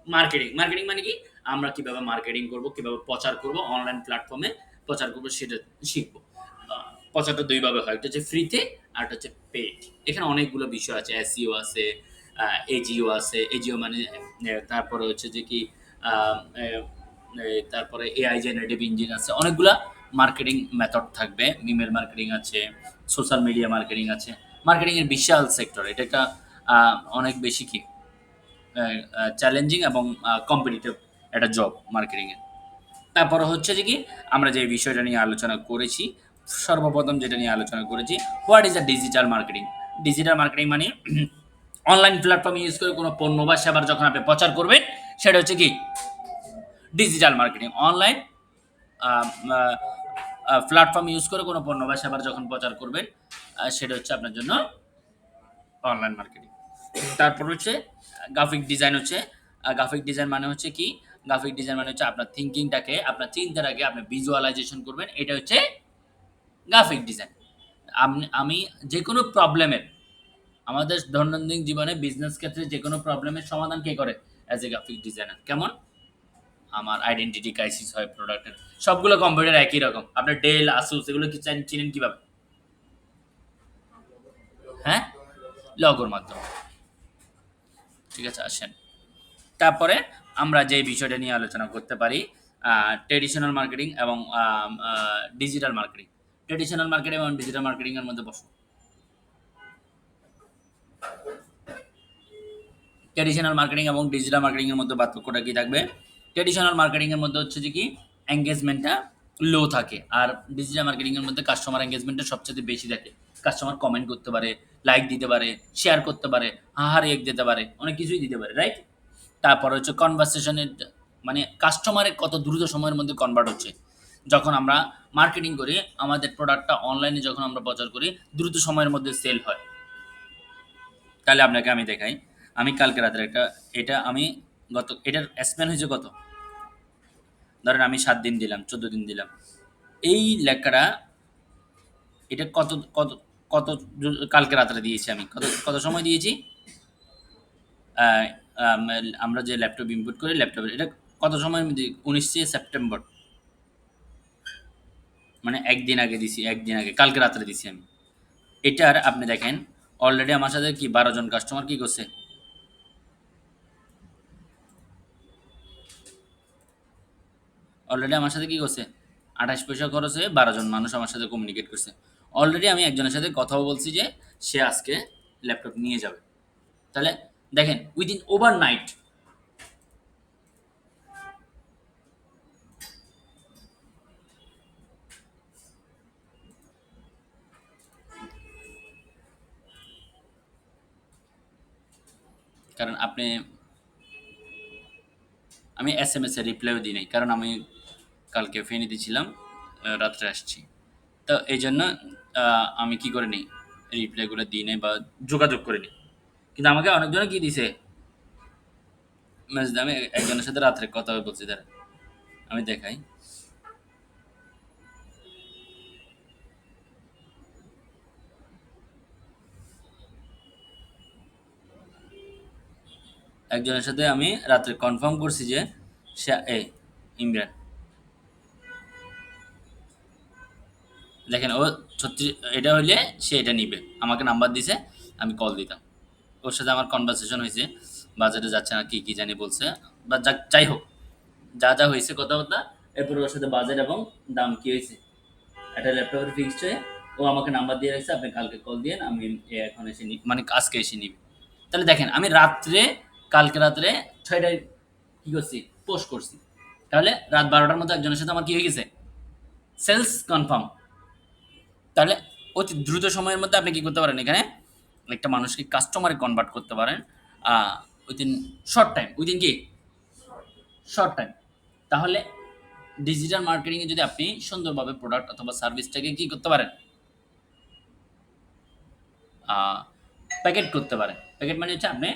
মার্কেটিং। মার্কেটিং মানে কি? আমরা কিভাবে মার্কেটিং করব, কিভাবে প্রচার করব, অনলাইন প্ল্যাটফর্মে প্রচার করব সেটা শিখব। আ প্রচারটা ২ ভাবে হয়। একটা হচ্ছে ফ্রিতে, আরেকটা হচ্ছে পেইড। এখানে অনেকগুলো বিষয় আছে। SEO আছে, আ AGO আছে। AGO মানে তারপরে হচ্ছে যে কি আ এ এ তারপরে AI জেনারেটিভ ইঞ্জিন আছে। অনেকগুলা মার্কেটিং মেথড থাকবে। ইমেইল মার্কেটিং আছে, সোশ্যাল মিডিয়া মার্কেটিং আছে। মার্কেটিং এর বিশাল সেক্টর। এটা একটা আ অনেক বেশি কি চ্যালেঞ্জিং এবং কম্পিটিটিভ একটা জব মার্কেটিং এর। তারপরে হচ্ছে যে কি আমরা যে বিষয়টা নিয়ে আলোচনা করেছি, সর্বপ্রথম যেটা নিয়ে আলোচনা করেছি, what is a digital marketing? Digital marketing মানে অনলাইন প্ল্যাটফর্ম ইউজ করে কোনো পণ্য বা সেবার যখন আপনি প্রচার করবেন, সেটা হচ্ছে কি? Digital marketing. Online platform use করে কোনো পণ্য বা সেবার যখন প্রচার করবেন, সেটা হচ্ছে আপনার জন্য অনলাইন মার্কেটিং। তারপর হচ্ছে গ্রাফিক ডিজাইন হচ্ছে, গ্রাফিক ডিজাইন মানে হচ্ছে কি? গ্রাফিক ডিজাইন মানে হচ্ছে আপনার থিংকিংটাকে, আপনার চিন্তাটাকে আপনি ভিজুয়ালাইজেশন করবেন। এটা হচ্ছে গ্রাফিক ডিজাইন। আমি যেকোনো প্রবলেমের, আমাদের দৈনন্দিন জীবনে বিজনেস ক্ষেত্রে যেকোনো প্রবলেমের সমাধান কে করে? As a graphic designer. কেমন? আমার আইডেন্টিটি ক্রাইসিস হয় প্রোডাক্টের। সবগুলো কম্পিউটার একই রকম। আপনার ডেল, আসুস এগুলো কি চিনেন কিভাবে? হ্যাঁ? লগোর মাধ্যমে। ঠিক আছে, আসেন। তারপরে আমরা যে বিষয়টা নিয়ে আলোচনা করতে পারি, ট্রেডিশনাল মার্কেটিং এবং ডিজিটাল মার্কেটিং। ট্রেডিশনাল মার্কেটিং এবং ডিজিটাল মার্কেটিং এর মধ্যে বসো। ট্র্যাডিশনাল মার্কেটিং এবং ডিজিটাল মার্কেটিং এর মধ্যে পার্থক্যটা কি থাকবে? ট্র্যাডিশনাল মার্কেটিং এর মধ্যে হচ্ছে যে কি এঙ্গেজমেন্টটা লো থাকে, আর ডিজিটাল মার্কেটিং এর মধ্যে কাস্টমার এঙ্গেজমেন্টটা সবচেয়ে বেশি থাকে। কাস্টমার কমেন্ট করতে পারে, লাইক দিতে পারে, শেয়ার করতে পারে, হাহা রেক দিতে পারে, অনেক কিছুই দিতে পারে, রাইট? তারপর হচ্ছে কনভারসেশনের, মানে কাস্টমারের কত দ্রুত সময়ের মধ্যে কনভার্ট হচ্ছে। যখন আমরা মার্কেটিং করি, আমাদের প্রোডাক্টটা অনলাইনে যখন আমরা প্রচার করি, দ্রুত সময়ের মধ্যে সেল হয়। তাহলে আপনাকে আমি দেখাই। আমি কালকে রাতের একটা, এটা আমি এটার স্প্যান হয়েছে কত? ধরেন আমি ৭ দিন দিলাম, ১৪ দিন দিলাম। এই লেখাটা, এটা কত কত কত কালকে রাত্রে দিয়েছি আমি। কত কত সময় দিয়েছি? আ আম আমরা যে ল্যাপটপ ইনপুট করি, ল্যাপটপে এটা কত সময়ের মধ্যে? ১৯শে সেপ্টেম্বর। মানে ১ দিন আগে দিছি, ১ দিন আগে, কালকে রাত্রে দিছি আমি। এটার আপনি দেখেন, অলরেডি আমার সাথে কি ১২ জন কাস্টমার কি করছে? অলরেডি আমার সাথে কি করছে? ২৮ পয়সা খরচে ১২ জন মানুষ আমার সাথে কমিউনিকেট করছে। অলরেডি আমি একজনের সাথে কথাও বলছি যে সে আজকে ল্যাপটপ নিয়ে যাবে। তাহলে দেখেন উইদিন ওভারনাইট। কারণ আমি এসএমএস এর রিপ্লাইও দিই নাই। কারণ আমি কালকে ফেনীতে ছিলাম, রাত্রে আসছি। তো এইজন্য আমি কি করে নিই? রিপ্লাইগুলো দিই নাই বা যোগাযোগ করে নিই। কিন্তু আমাকে অনেকজনে কি দিছে? মেসেজ। আমি একজনের সাথে রাত্রে কথা বলছি, দাঁড়ান আমি দেখাই। একজনের সাথে আমি রাত্রে কনফার্ম করছি যে সে ইমরান। দেখেন ও ৩৬, এটা হইলে সে এটা নিবে। আমাকে নাম্বার দিছে, আমি কল দিতাম। ওর সাথে আমার কনভারসেশন হইছে। বাজারে যাচ্ছে না কি জানি বলছে। বা যাই হোক, যা হইছে কথাবার্তা। এরপর ওর সাথে বাজেট এবং দাম কি হইছে, একটা ল্যাপটপের ফিক্সড হয়ে ও আমাকে নাম্বার দিয়ে রাখছে, আপনি কালকে কল দিয়েন, আমি এখন এসে মানে আজকে এসে নিবি। তাহলে দেখেন আমি রাত্রে, কালকে রাত্রে ৬টায় কি করছি? পোস্ট করছি। তাহলে রাত ১২টার মধ্যে একজনের সাথে আমার কি হয়ে গেছে? Sales confirm. তাহলে অতি দ্রুত সময়ের মধ্যে আপনি কি করতে পারেন? এখানে একটা মানুষকে কাস্টমারে কনভার্ট করতে পারেন উইদিন শর্ট টাইম। উইদিন কি? Short time. তাহলে ডিজিটাল মার্কেটিংয়ে যদি আপনি সুন্দরভাবে প্রোডাক্ট অথবা সার্ভিসটাকে কি করতে পারেন? প্যাকেট করতে পারেন। প্যাকেট মানে হচ্ছে আপনি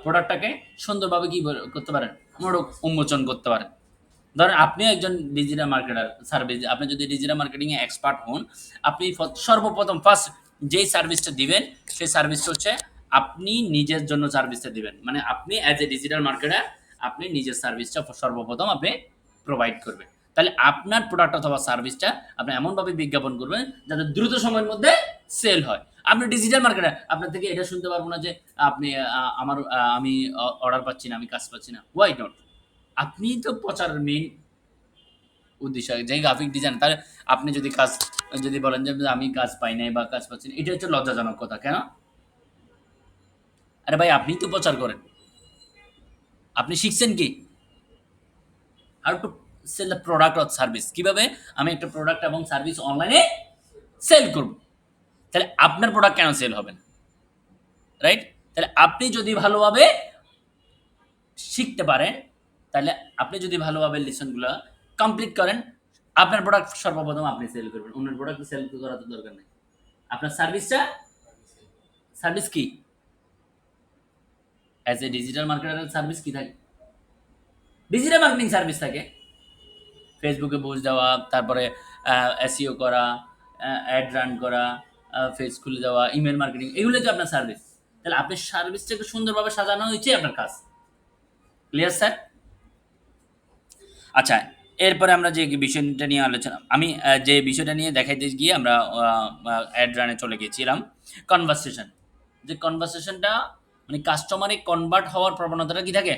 প্রোডাক্টটাকে সুন্দরভাবে কি করতে পারেন? মোড়ক উন্মোচন করতে পারেন। ধরেন আপনি একজন ডিজিটাল মার্কেটার, সার্ভিস আপনি যদি ডিজিটাল মার্কেটিং এ এক্সপার্ট হন, আপনি সর্বপ্রথম ফার্স্ট যেই সার্ভিসটা দিবেন, সেই সার্ভিসটা হচ্ছে আপনি নিজের জন্য সার্ভিসটা দিবেন। মানে আপনি অ্যাজ এ ডিজিটাল মার্কেটার আপনি নিজের সার্ভিসটা সর্বপ্রথম আপনি প্রোভাইড করবেন। তাহলে আপনার প্রোডাক্ট অথবা সার্ভিসটা আপনি এমনভাবে বিজ্ঞাপন করবেন যাতে দ্রুত সময়ের মধ্যে সেল হয়। আপনি ডিজিটাল মার্কেটার, আপনার থেকে এটা শুনতে পারবো না যে আপনি আমি অর্ডার পাচ্ছি না, আমি কাজ পাচ্ছি না। Why not? আপনি তো প্রচারের মেইন উদ্দেশ্য, যে গ্রাফিক ডিজাইন, তাহলে আপনি যদি বলেন যে আমি কাজ পাই নাই বা কাজ পাচ্ছি না, এটা হচ্ছে লজ্জাজনক কথা। কেন? আরে ভাই আপনিই তো প্রচার করেন। আপনি শিখছেন কি? How to sell the product or service. কিভাবে আমি একটা প্রোডাক্ট এবং সার্ভিস অনলাইনে সেল করব। তাহলে আপনার প্রোডাক্ট কেন সেল হবে না? রাইট? তাহলে আপনি যদি ভালোভাবে শিখতে পারেন, তাহলে আপনি যদি ভালোভাবে লেসনগুলো কমপ্লিট করেন, আপনার প্রোডাক্ট সর্বপ্রথম আপনি সেল করবেন, অন্যের প্রোডাক্ট সেল করা তো দরকার নেই। আপনার সার্ভিসটা, সার্ভিস কি অ্যাজ এ ডিজিটাল মার্কেটারের সার্ভিস কি থাকে? ডিজিটাল মার্কেটিং সার্ভিস থাকে ফেসবুকে পোস্ট দেওয়া, তারপরে এসইও করা, অ্যাড রান করা, পেজ খুলে দেওয়া, ইমেল মার্কেটিং, এগুলো তো আপনার সার্ভিস। তাহলে আপনার সার্ভিসটাকে সুন্দরভাবে সাজানো হয়েছে আপনার কাজ। Clear sir? আচ্ছা, এরপরে আমরা যে বিষয়টা নিয়ে আলোচনা, আমি যে বিষয়টা নিয়ে দেখাইতে গিয়ে আমরা অ্যাড রানে চলে গেছিলাম, কনভারসেশন। যে কনভারসেশনটা মানে কাস্টমারে কনভার্ট হওয়ার প্রবণতাটা কি থাকে?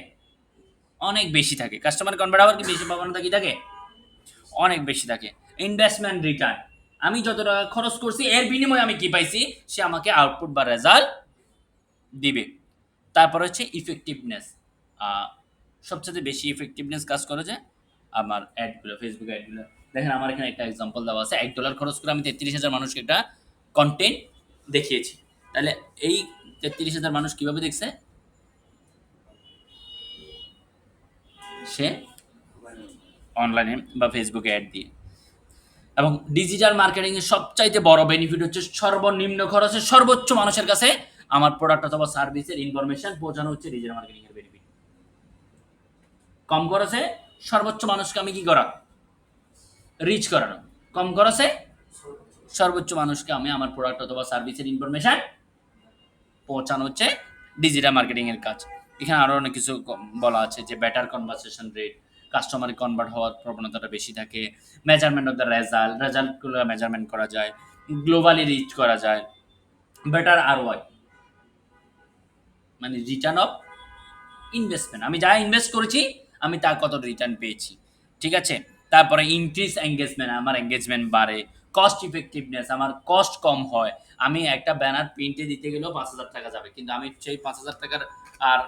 অনেক বেশি থাকে। কাস্টমার কনভার্ট হওয়ার কি বেশি প্রবণতা কি থাকে? অনেক বেশি থাকে। ইনভেস্টমেন্ট রিটার্ন, আমি যত টাকা খরচ করছি এর বিনিময়ে আমি কি পাইছি, সে আমাকে আউটপুট বা রেজাল্ট দিবে। তারপর হচ্ছে ইফেক্টিভনেস, সবচেয়ে বেশি ইফেক্টিভনেস কাজ করে যে আমার অ্যাডগুলো, ফেসবুক অ্যাডগুলো। দেখেন আমার এখানে একটা এক্সাম্পল দেওয়া আছে, $1 খরচ করে আমি 33,000 মানুষকে একটা কন্টেন্ট দেখিয়েছি। তাহলে এই 33,000 মানুষ কিভাবে দেখছে? সে অনলাইনে বা ফেসবুকে অ্যাড দিয়ে। এবং ডিজিটাল মার্কেটিং এর সবচাইতে বড় বেনিফিট হচ্ছে সর্বনিম্ন খরচে সর্বোচ্চ মানুষের কাছে আমার প্রোডাক্ট অথবা সার্ভিসের ইনফরমেশন পৌঁছানো হচ্ছে ডিজিটাল মার্কেটিং এর বেনিফিট। কম খরচে সর্বোচ্চ মানুষকে আমি কি করা, রিচ করানো। কম খরচে সর্বোচ্চ মানুষকে আমি আমার প্রোডাক্ট অথবা সার্ভিসের ইনফরমেশন পৌঁছানো হচ্ছে ডিজিটাল মার্কেটিং এর কাজ। এখানে আরো অনেক কিছু বলা আছে যে better conversation rate, customer convert হওয়ার প্রবণতাটা বেশি থাকে, মেজারমেন্ট অফ দ্য রেজাল্টগুলো মেজারমেন্ট করা যায়, গ্লোবালি রিচ করা যায়, বেটার আরওআই মানে রিটার্ন অফ ইনভেস্টমেন্ট, আমি যা ইনভেস্ট করেছি আমি তার কত রিটার্ন পেয়েছি। ঠিক আছে? তারপরে ইনক্রিজ এঙ্গেজমেন্ট, আমার এঙ্গেজমেন্ট বাড়ে। কস্ট ইফেক্টিভনেস, আমার কস্ট কম হয়। আমি একটা ব্যানার প্রিন্টে দিতে গেলেও 5,000 টাকা যাবে, কিন্তু আমি সেই 5,000 টাকার আর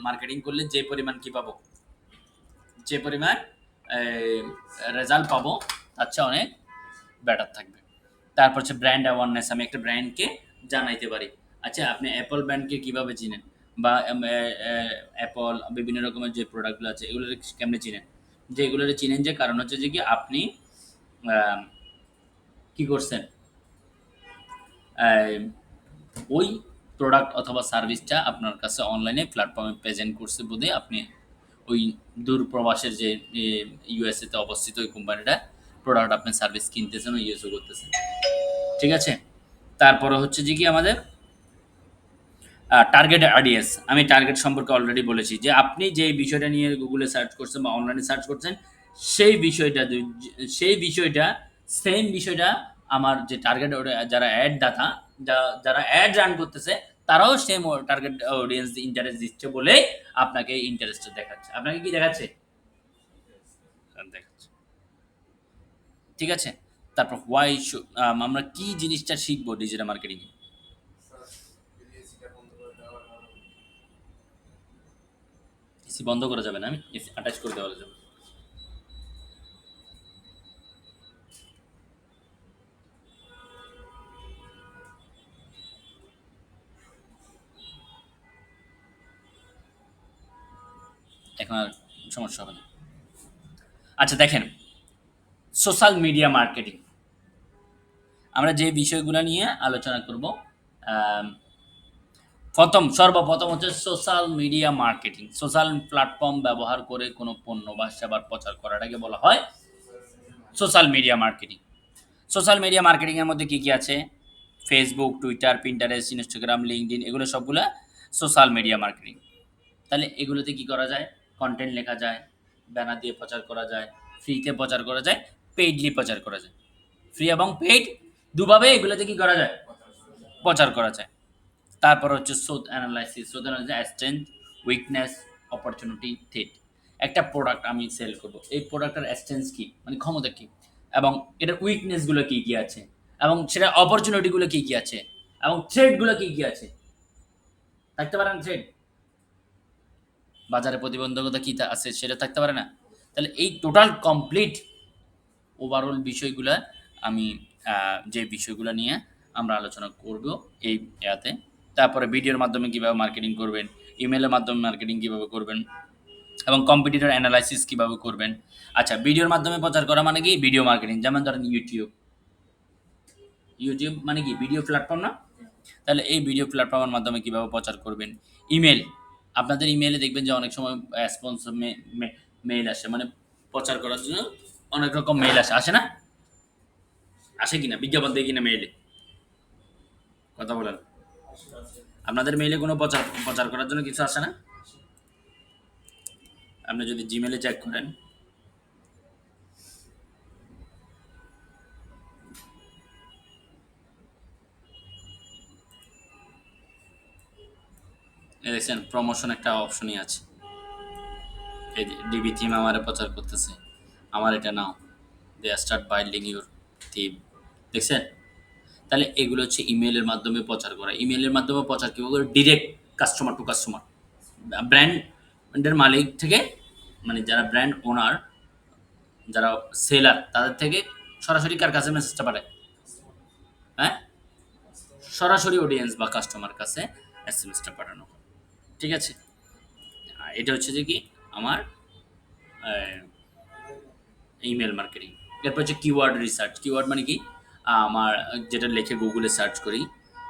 মার্কেটিং করলে যে পরিমাণ কি পাবো, যে পরিমাণ রেজাল্ট পাবো তার চেয়ে অনেক বেটার থাকবে। তারপর হচ্ছে ব্র্যান্ড অ্যাওয়ারনেস, আমি একটা ব্র্যান্ডকে জানাইতে পারি। আচ্ছা, আপনি অ্যাপল ব্র্যান্ডকে কিভাবে চিনেন, বা অ্যাপল বিভিন্ন রকমের যে প্রোডাক্টগুলো আছে এগুলো কেমনে চিনেন? যে এগুলো চিনেন যে কারণ হচ্ছে যে কি আপনি কি করছেন, ওই প্রোডাক্ট অথবা সার্ভিসটা আপনার কাছে অনলাইনে প্ল্যাটফর্মে প্রেজেন্ট করছে বোধে আপনি ওই দূর প্রবাসের যে ইউএসএতে অবস্থিত ওই কোম্পানিটা প্রোডাক্ট আপনার সার্ভিস কিনতেছেন ও ইউজও করতেছেন। ঠিক আছে? তারপরে হচ্ছে যে কি আমাদের টার্গেট অডিয়েন্স, আমি টার্গেট সম্পর্কে অলরেডি বলেছি যে আপনি যে বিষয়টা নিয়ে গুগলে সার্চ করছেন বা অনলাইনে সার্চ করছেন সেই বিষয়টা সেই বিষয়টা সেম বিষয়টা আমার যে টার্গেট যারা অ্যাড দাতা, যারা অ্যাড রান করতেছে তারাও সেম টার্গেট অডিয়েন্স ইন্টারেস্ট দিচ্ছে বলে আপনাকে ইন্টারেস্ট দেখাচ্ছে। আপনাকে কি দেখাচ্ছে? দেখাচ্ছে। ঠিক আছে? তারপর হোয়াই আমরা কি জিনিসটা শিখবো ডিজিটাল মার্কেটিং? এসি বন্ধ করা যাবে না, আমি এসি অ্যাটাচ করে দেওয়া যাবে। এখন আর সমস্যা হবে না। আচ্ছা দেখেন, সোশ্যাল মিডিয়া মার্কেটিং আমরা যে বিষয়গুলো নিয়ে আলোচনা করব, সর্বপ্রথম হচ্ছে social media marketing. Social platform ব্যবহার করে কোনো পণ্য বা সেবার প্রচার করাটাকে বলা হয় social media marketing. Social media marketing এর মধ্যে কি কি আছে? Facebook, Twitter, Pinterest, Instagram, LinkedIn, এগুলো সবগুলো সোশ্যাল মিডিয়া মার্কেটিং। তাহলে এগুলোতে কি করা যায়? কন্টেন্ট লেখা যায়, ব্যানার দিয়ে প্রচার করা যায়, ফ্রিতে প্রচার করা যায়, পেইডলি প্রচার করা যায়। ফ্রি এবং পেইড দুভাবে এগুলোতে কি করা যায়? প্রচার করা যায়। তারপর হচ্ছে sore analysis. Sore analysis strength, weakness, opportunity, threat. একটা প্রোডাক্ট আমি সেল করব, এই প্রোডাক্টের স্ট্রেংথ কি, মানে ক্ষমতা কি, এবং এটার উইকনেসগুলো কি কি আছে, এবং সেটা অপরচুনিটিগুলো কি কি আছে, এবং থ্রেটগুলো কি কি আছে। থাকতে পারে না থ্রেট? বাজারে প্রতিবন্ধকতা কি আছে সেটা থাকতে পারে না? তাহলে এই টোটাল কমপ্লিট ওভারঅল বিষয়গুলা আমি যে বিষয়গুলো নিয়ে আমরা আলোচনা করব এই ইয়াতে। তারপরে ভিডিওর মাধ্যমে কিভাবে মার্কেটিং করবেন, ইমেলের মাধ্যমে মার্কেটিং কিভাবে করবেন, এবং কম্পিটিটর অ্যানালাইসিস কিভাবে করবেন। আচ্ছা, ভিডিওর মাধ্যমে প্রচার করা মানে কি? Video marketing. যেমন ধরেন ইউটিউব মানে কি? ভিডিও প্ল্যাটফর্ম না? তাহলে এই ভিডিও প্ল্যাটফর্মের মাধ্যমে কিভাবে প্রচার করবেন? ইমেইল, আপনাদের ইমেইলে দেখবেন যে অনেক সময় স্পন্সর মেইল আসে, মানে প্রচার করার জন্য অনেক রকম মেইল আসে, আসে না? আসে কিনা? বিজ্ঞাপন দেয় কিনা মেইলে? কথা বলেন। আপনাদের মেইলে কোনো প্রচার প্রচার করার জন্য কিছু আসে না? আপনি যদি জিমেইলে চেক করেন, দেখছেন প্রমোশন একটা অপশনই আছে। এই যে ডিবি থিম আমারে প্রচার করতেছে, আমার এটা নাও, they start binding your theme, দেখছেন? তাহলে এগুলো হচ্ছে ইমেইলের মাধ্যমে প্রচার করা। ইমেইলের মাধ্যমে প্রচার কীভাবে করে? ডিরেক্ট কাস্টমার টু কাস্টমার, ব্র্যান্ডের মালিক থেকে, মানে যারা ব্র্যান্ড ওনার, যারা সেলার, তাদের থেকে সরাসরি কার কাছে মেসেজটা পাঠায়? হ্যাঁ, সরাসরি অডিয়েন্স বা কাস্টমার কাছে এসএমএসটা পাঠানো হয়। ঠিক আছে? আর এটা হচ্ছে যে কি আমার ইমেল মার্কেটিং। এরপর হচ্ছে কিওয়ার্ড রিসার্চ। কিওয়ার্ড মানে কি? আমার যেটা লিখে গুগলে সার্চ করি,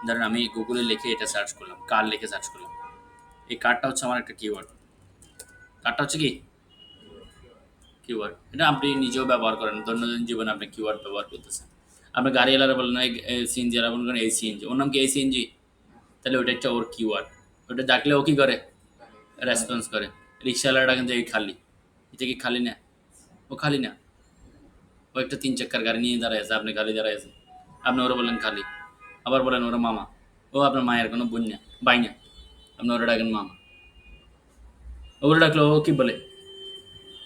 ধরেন আমি গুগলে লিখে এটা সার্চ করলাম, কার লিখে সার্চ করলাম, এই কারটা হচ্ছে আমার একটা কিওয়ার্ড। কারটা হচ্ছে কি কিওয়ার্ড। এটা আপনি নিজেও ব্যবহার করেন, দৈনন্দিন জীবনে আপনি কিওয়ার্ড ব্যবহার করতেছেন। আপনি গাড়িওয়ালারা বলেন না, সিএনজি এরা বলেন এই সিএনজি, ওর নাম কি এই সিএনজি? তাহলে ওটা হচ্ছে ওর কিওয়ার্ড। ওটা ডাকলে ও কি করে? রেসপন্স করে। রিক্সাওয়ালাটা কিন্তু এই খালি, এটা কি খালি না? ও খালি না, ও একটা ৩ চাক্কার গাড়ি নিয়ে দাঁড়ায় আছে, আপনি খালি দাঁড়ায় আছেন। আপনি ওরা বললেন খালি। আবার বলেন ওরা মামা। ও আপনার মায়ের কোনো বোন না, বাই না। আপনি ওরা ডাকেন মামা। ওরা ডাকলে ও কি বলে?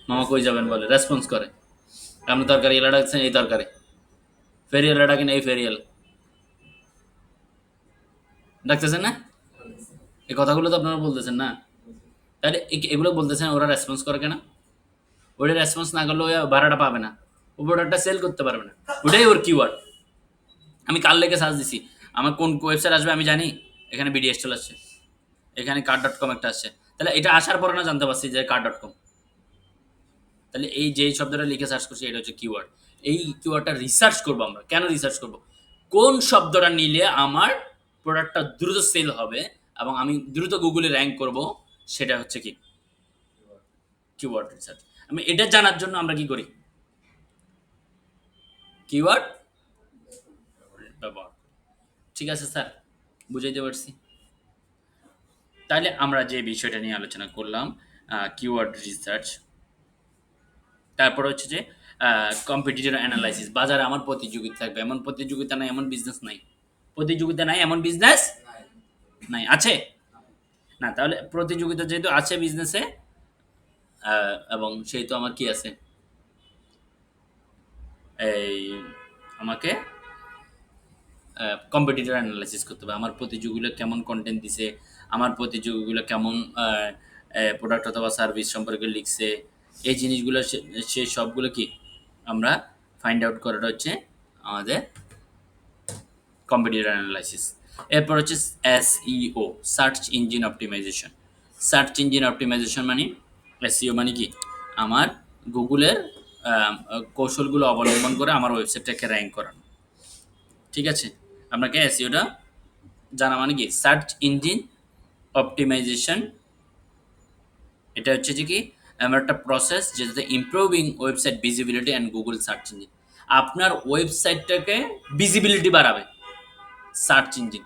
মামা কই যাবেন বলে, রেসপন্স করে। আপনি তরকারি এলা ডাকছেন এই তরকারি। ফেরিয়ালা ডাকেন এই ফেরিয়াল। ডাকতেছেন না? এই কথাগুলো তো আপনারা বলতেছেন না? তাহলে এগুলো বলতেছেন, ওরা রেসপন্স করে কেন? ওটা রেসপন্স না করলে ও ভাড়াটা পাবে না। ও প্রোডাক্টটা সেল করতে পারবে না। ওটাই ওর কিওয়ার্ড। আমি কার লেগে সার্চ দিছি, আমার কোন ওয়েবসাইট আসবে আমি জানি। এখানে বিডি স্টল আসছে, এখানে কার.কম একটা আসছে। তাহলে এটা আসার পরে না জানতে পারছি যে কার.কম। তাহলে এই যে শব্দটা লিখে সার্চ করছি এটা হচ্ছে কিওয়ার্ড। এই কিওয়ার্ডটা রিসার্চ করবো আমরা। কেন রিসার্চ করব? কোন শব্দটা নিলে আমার প্রোডাক্টটা দ্রুত সেল হবে এবং আমি দ্রুত গুগলে র্যাঙ্ক করব, সেটা হচ্ছে কি কিওয়ার্ড রিসার্চ। আমি এটা জানার জন্য আমরা কি করি? কিওয়ার্ড ব্যবহার। ঠিক আছে স্যার, বুঝাইতে পারছি? তাহলে আমরা যে বিষয়টা নিয়ে আলোচনা করলাম, কিওয়ার্ড রিসার্চ, তারপর হচ্ছে যে কম্পিটিটর অ্যানালাইসিস। বাজারে আমার প্রতিযোগিতা থাকবে, এমন প্রতিযোগিতা নাই এমন বিজনেস নাই। প্রতিযোগিতা নাই এমন বিজনেস নাই, আছে? না, তাহলে প্রতিযোগিতা যেহেতু আছে বিজনেসে, এবং সেহেতু আমার কি আছে, এই আমাকে কম্পিটিটর অ্যানালাইসিস করতে হবে। আমার প্রতিযোগীরা কেমন কন্টেন্ট দিছে, আমার প্রতিযোগীগুলো কেমন প্রোডাক্ট অথবা সার্ভিস সম্পর্কে লিখছে, এই জিনিসগুলো সে সবগুলো কি আমরা ফাইন্ড আউট করাটা হচ্ছে আমাদের কম্পিটিটর অ্যানালাইসিস। এরপর হচ্ছে SEO, search engine optimization. Search engine optimization মানে, এসইও মানে কি? আমার গুগলের কৌশলগুলো অবলম্বন করে আমার ওয়েবসাইটটাকে র্যাঙ্ক করানো। ঠিক আছে? আপনাকে এসইওটা জানা মানে কি? Search engine optimization. এটা হচ্ছে যে কি এমন একটা প্রসেস যেটাতে improving website visibility and Google search engine. আপনার ওয়েবসাইটটাকে ভিজিবিলিটি বাড়াবে সার্চ ইঞ্জিন।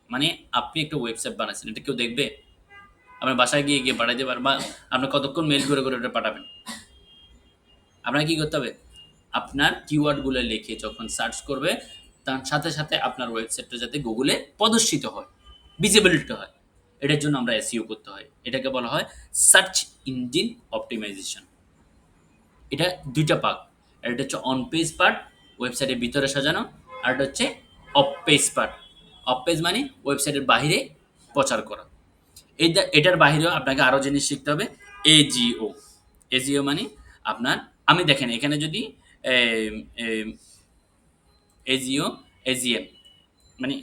মানে আপনি একটা ওয়েবসাইট বানাচ্ছেন, এটা কেউ দেখবে? আপনার বাসায় গিয়ে গিয়ে পাঠাইতে পারবেন, বা আপনি কতক্ষণ মেল করে করে ওটা পাঠাবেন? আপনাকে কি করতে হবে? আপনার কিওয়ার্ডগুলো লিখে যখন সার্চ করবে, তার সাথে সাথে আপনার ওয়েবসাইটটা যাতে গুগলে প্রদর্শিত হয়, ভিজিবিলিটি হয়, এটার জন্য আমরা এসইও করতে হয়। এটাকে বলা হয় সার্চ ইঞ্জিন অপটিমাইজেশন। এটা ২ টা পার্ট। একটা হচ্ছে অন পেজ পার্ট, ওয়েবসাইটের ভিতরে সাজানো, আর একটা হচ্ছে of page part. Of page মানে ওয়েবসাইটের বাহিরে প্রচার করা। এটার বাহিরেও আপনাকে আরও জিনিস শিখতে হবে। এজিও, এজিও মানে আপনার, আমি দেখেন এখানে যদি এজিও, এজিএম মানে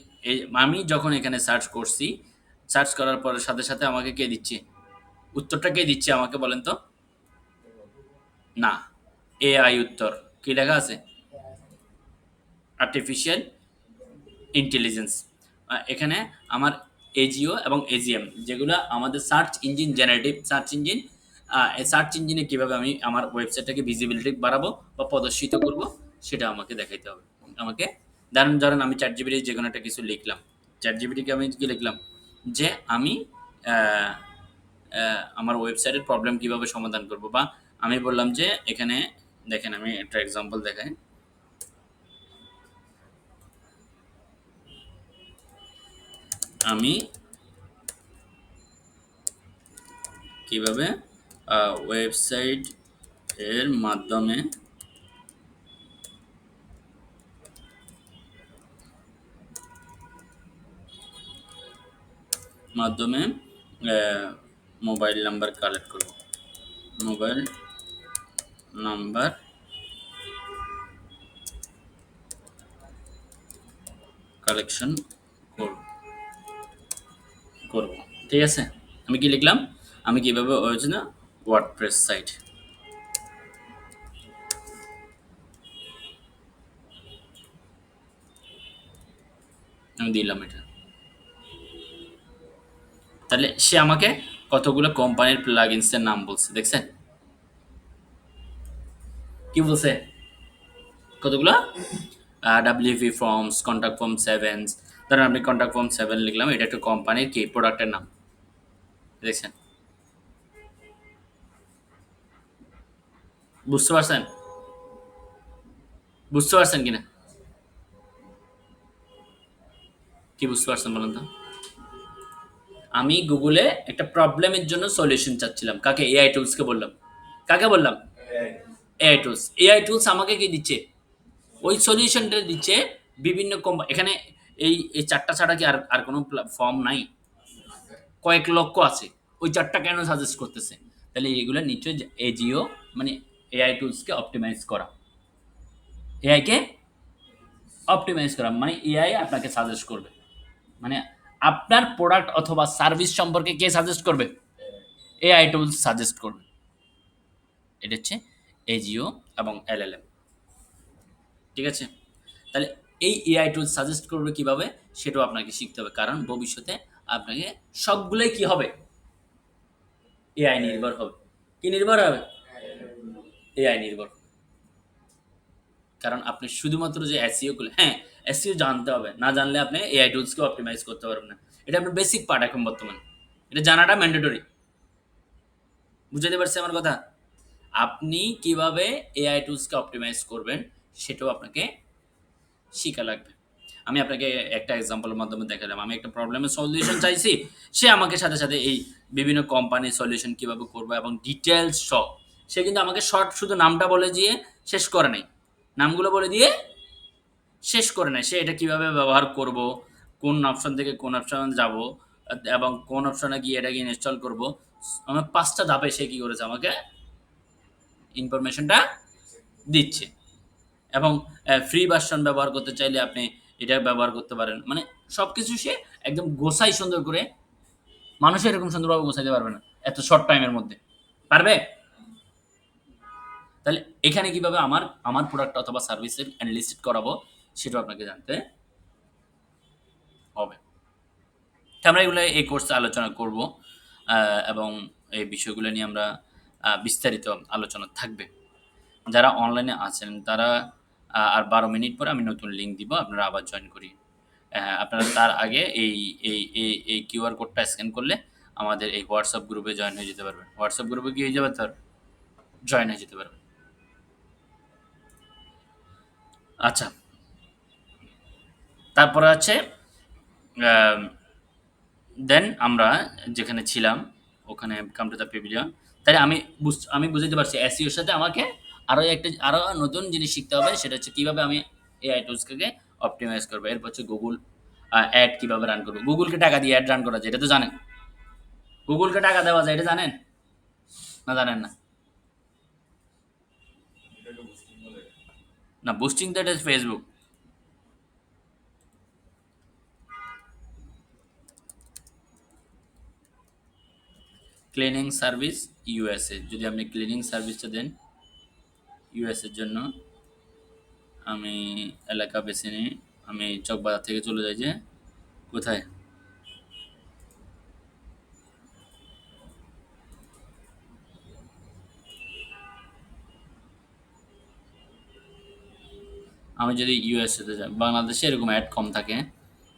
আমি যখন এখানে সার্চ করছি, সার্চ করার পরে সাথে সাথে আমাকে কে দিচ্ছে? উত্তরটা কে দিচ্ছে আমাকে বলেন তো? না, এআই উত্তর। কি লেখা আছে? Artificial intelligence. এখানে আমার এজিও এবং এজিএম যেগুলো আমাদের search engine, generative search engine, এই সার্চ ইঞ্জিনে কীভাবে আমি আমার ওয়েবসাইটটাকে ভিজিবিলিটি বাড়াবো বা প্রদর্শিত করব, সেটা আমাকে দেখাইতে হবে। আমাকে ধরেন ধরেন আমি চ্যাট জিপিটি যে কোনো একটা কিছু লিখলাম, চ্যাট জিপিটিকে আমি কি লিখলাম যে আমি আহ, আমার ওয়েবসাইটের প্রবলেম কিভাবে সমাধান করব, বা আমি বললাম যে এখানে দেখেন আমি একটা এক্সাম্পল দেখাই। আমি কিভাবে ওয়েবসাইট এর মাধ্যমে মোবাইল নাম্বার কালেক্ট করব, মোবাইল নাম্বার কালেকশন করব করব ঠিক আছে। আমি কি লিখলাম? আমি কিভাবে হয়েছে না ওয়ার্ডপ্রেস সাইট আমি দিলাম এটা। তাহলে সে আমাকে কতগুলো কোম্পানির প্লাগইনসের নাম বলছে, দেখছেন কি বলছে? কতগুলো? WP forms, contact form sevens. ধরেন আপনি কন্ট্যাক্ট ফর্ম সেভেন লিখলাম, এটা একটা কোম্পানির কি প্রোডাক্টের নাম, দেখছেন? বুঝতে পারছেন? বুঝতে পারছেন কিনা? কি বুঝতে পারছেন বলেন তো? আমি গুগলে একটা প্রবলেমের জন্য সলিউশন চাচ্ছিলাম, কাকে? এআই টুলসকে বললাম। কাকে বললাম? AI tools. এআই টুলস আমাকে কি দিচ্ছে? ওই সলিউশনটা দিচ্ছে বিভিন্ন কোম্পানি। এখানে এই চারটা ছাড়া কি আর আর কোনো ফর্ম নাই? কয়েক লক্ষ আছে। ওই চারটা কেন সাজেস্ট করতেছে? তাহলে এগুলো নিশ্চয়ই এজিও, মানে এআই টুলসকে অপটিমাইজ করা। এআই কে অপটিমাইজ করা মানে এআই আপনাকে সাজেস্ট করবে, মানে আপনার প্রোডাক্ট অথবা সার্ভিস সম্পর্কে কে সাজেস্ট করবে? এআই টুলস সাজেস্ট করবে। এটা হচ্ছে এজিও এবং এলএলএম, ঠিক আছে? তাহলে এই এআই টুলস সাজেস্ট করবে কিভাবে, সেটাও আপনাকে শিখতে হবে, কারণ ভবিষ্যতে আপনাকে সবগুলোই কি হবে? এআই নির্ভর হবে। কি নির্ভর হবে? এআই নির্ভর। কারণ আপনি শুধুমাত্র যে এসইও গুলো, হ্যাঁ, এসইও জানতে হবে, না জানলে আপনি এআই টুলসকে অপটিমাইজ করতে পারবেন না। এটা আপনার বেসিক পার্ট এখন বর্তমানে। এটা জানাটা ম্যান্ডেটরি। বুঝাতে পারছি আমার কথা? আপনি কিভাবে এআই টুলসকে অপটিমাইজ করবেন, সেটাও আপনাকে শিখা লাগবে। আমি আপনাকে একটা এক্সাম্পলের মাধ্যমে দেখালাম। আমি একটা প্রবলেমের সলিউশন চাইছি। সে আমাকে সাথে, সাথে এই বিভিন্ন কোম্পানির সলিউশন কিভাবে করবো এবং ডিটেইলস সহ। সে কিন্তু আমাকে শর্ট শুধু নামটা বলে দিয়ে শেষ করে নাই। নামগুলো বলে দিয়ে শেষ করে নাই। সে এটা কিভাবে ব্যবহার করব, কোন অপশন থেকে কোন অপশনে যাব, এবং কোন অপশনে গিয়ে এটাকে ইনস্টল করব। আমার ৫ টা ধাপে সে কি করেছে? আমাকে ইনফরমেশনটা দিচ্ছে। এবং ফ্রি ভার্সন ব্যবহার করতে চাইলে আপনি এটা ব্যবহার করতে পারেন। মানে সবকিছু সে একদম গোছাই সুন্দর করে। মানুষ এরকম সুন্দরভাবে গোছাইতে পারবে না এত শর্ট টাইমের মধ্যে। পারবে? তাহলে এখানে কিভাবে আমার প্রোডাক্ট অথবা সার্ভিসের এনালিসিস করাবো, সেটাও আপনাকে জানতে হবে। তো আমরা এগুলো এই কোর্সে আলোচনা করব, এবং এই বিষয়গুলো নিয়ে আমরা বিস্তারিত আলোচনা থাকবে। যারা অনলাইনে আছেন তারা আর ১২ মিনিট পরে আমি নতুন লিঙ্ক দিব। আপনারা আবার জয়েন করি। আপনারা তার আগে এই কিউআর কোডটা স্ক্যান করলে আমাদের এই হোয়াটসঅ্যাপ গ্রুপে জয়েন হয়ে যেতে পারবেন। হোয়াটসঅ্যাপ গ্রুপে কি হয়ে যাবে? তার জয়েন হয়ে যেতে পারবেন। আচ্ছা, তারপরে আছে আম দেন আমরা যেখানে ছিলাম ওখানে কাম টু দ্য প্যাভিলিয়ন। তাইলে আমি বুঝাইতে পারছি এসইও এর সাথে আমাকে আরো নতুন জিনিস শিখতে হবে। সেটা হচ্ছে কিভাবে আমি এআই টুলসকে অপটিমাইজ করব। এরপর হচ্ছে গুগল অ্যাড কিভাবে রান করব। গুগলকে টাকা দিয়ে অ্যাড রান করা যায়, এটা তো জানেন। গুগলকে টাকা দেওয়া যায়, এটা জানেন? না জানেন না? না, বুস্টিং তো এটা ফেসবুক। ক্লিনিং সার্ভিস ইউএসএ, যদি আপনি ক্লিনিং সার্ভিসটা দেন ইউএসএর জন্য, আমি এলাকা বেছে নিই। আমি চকবাজার থেকে চলে যাই যে কোথায়, আমি যদি ইউএসএতে যাই, বাংলাদেশে এরকম অ্যাড কম থাকে।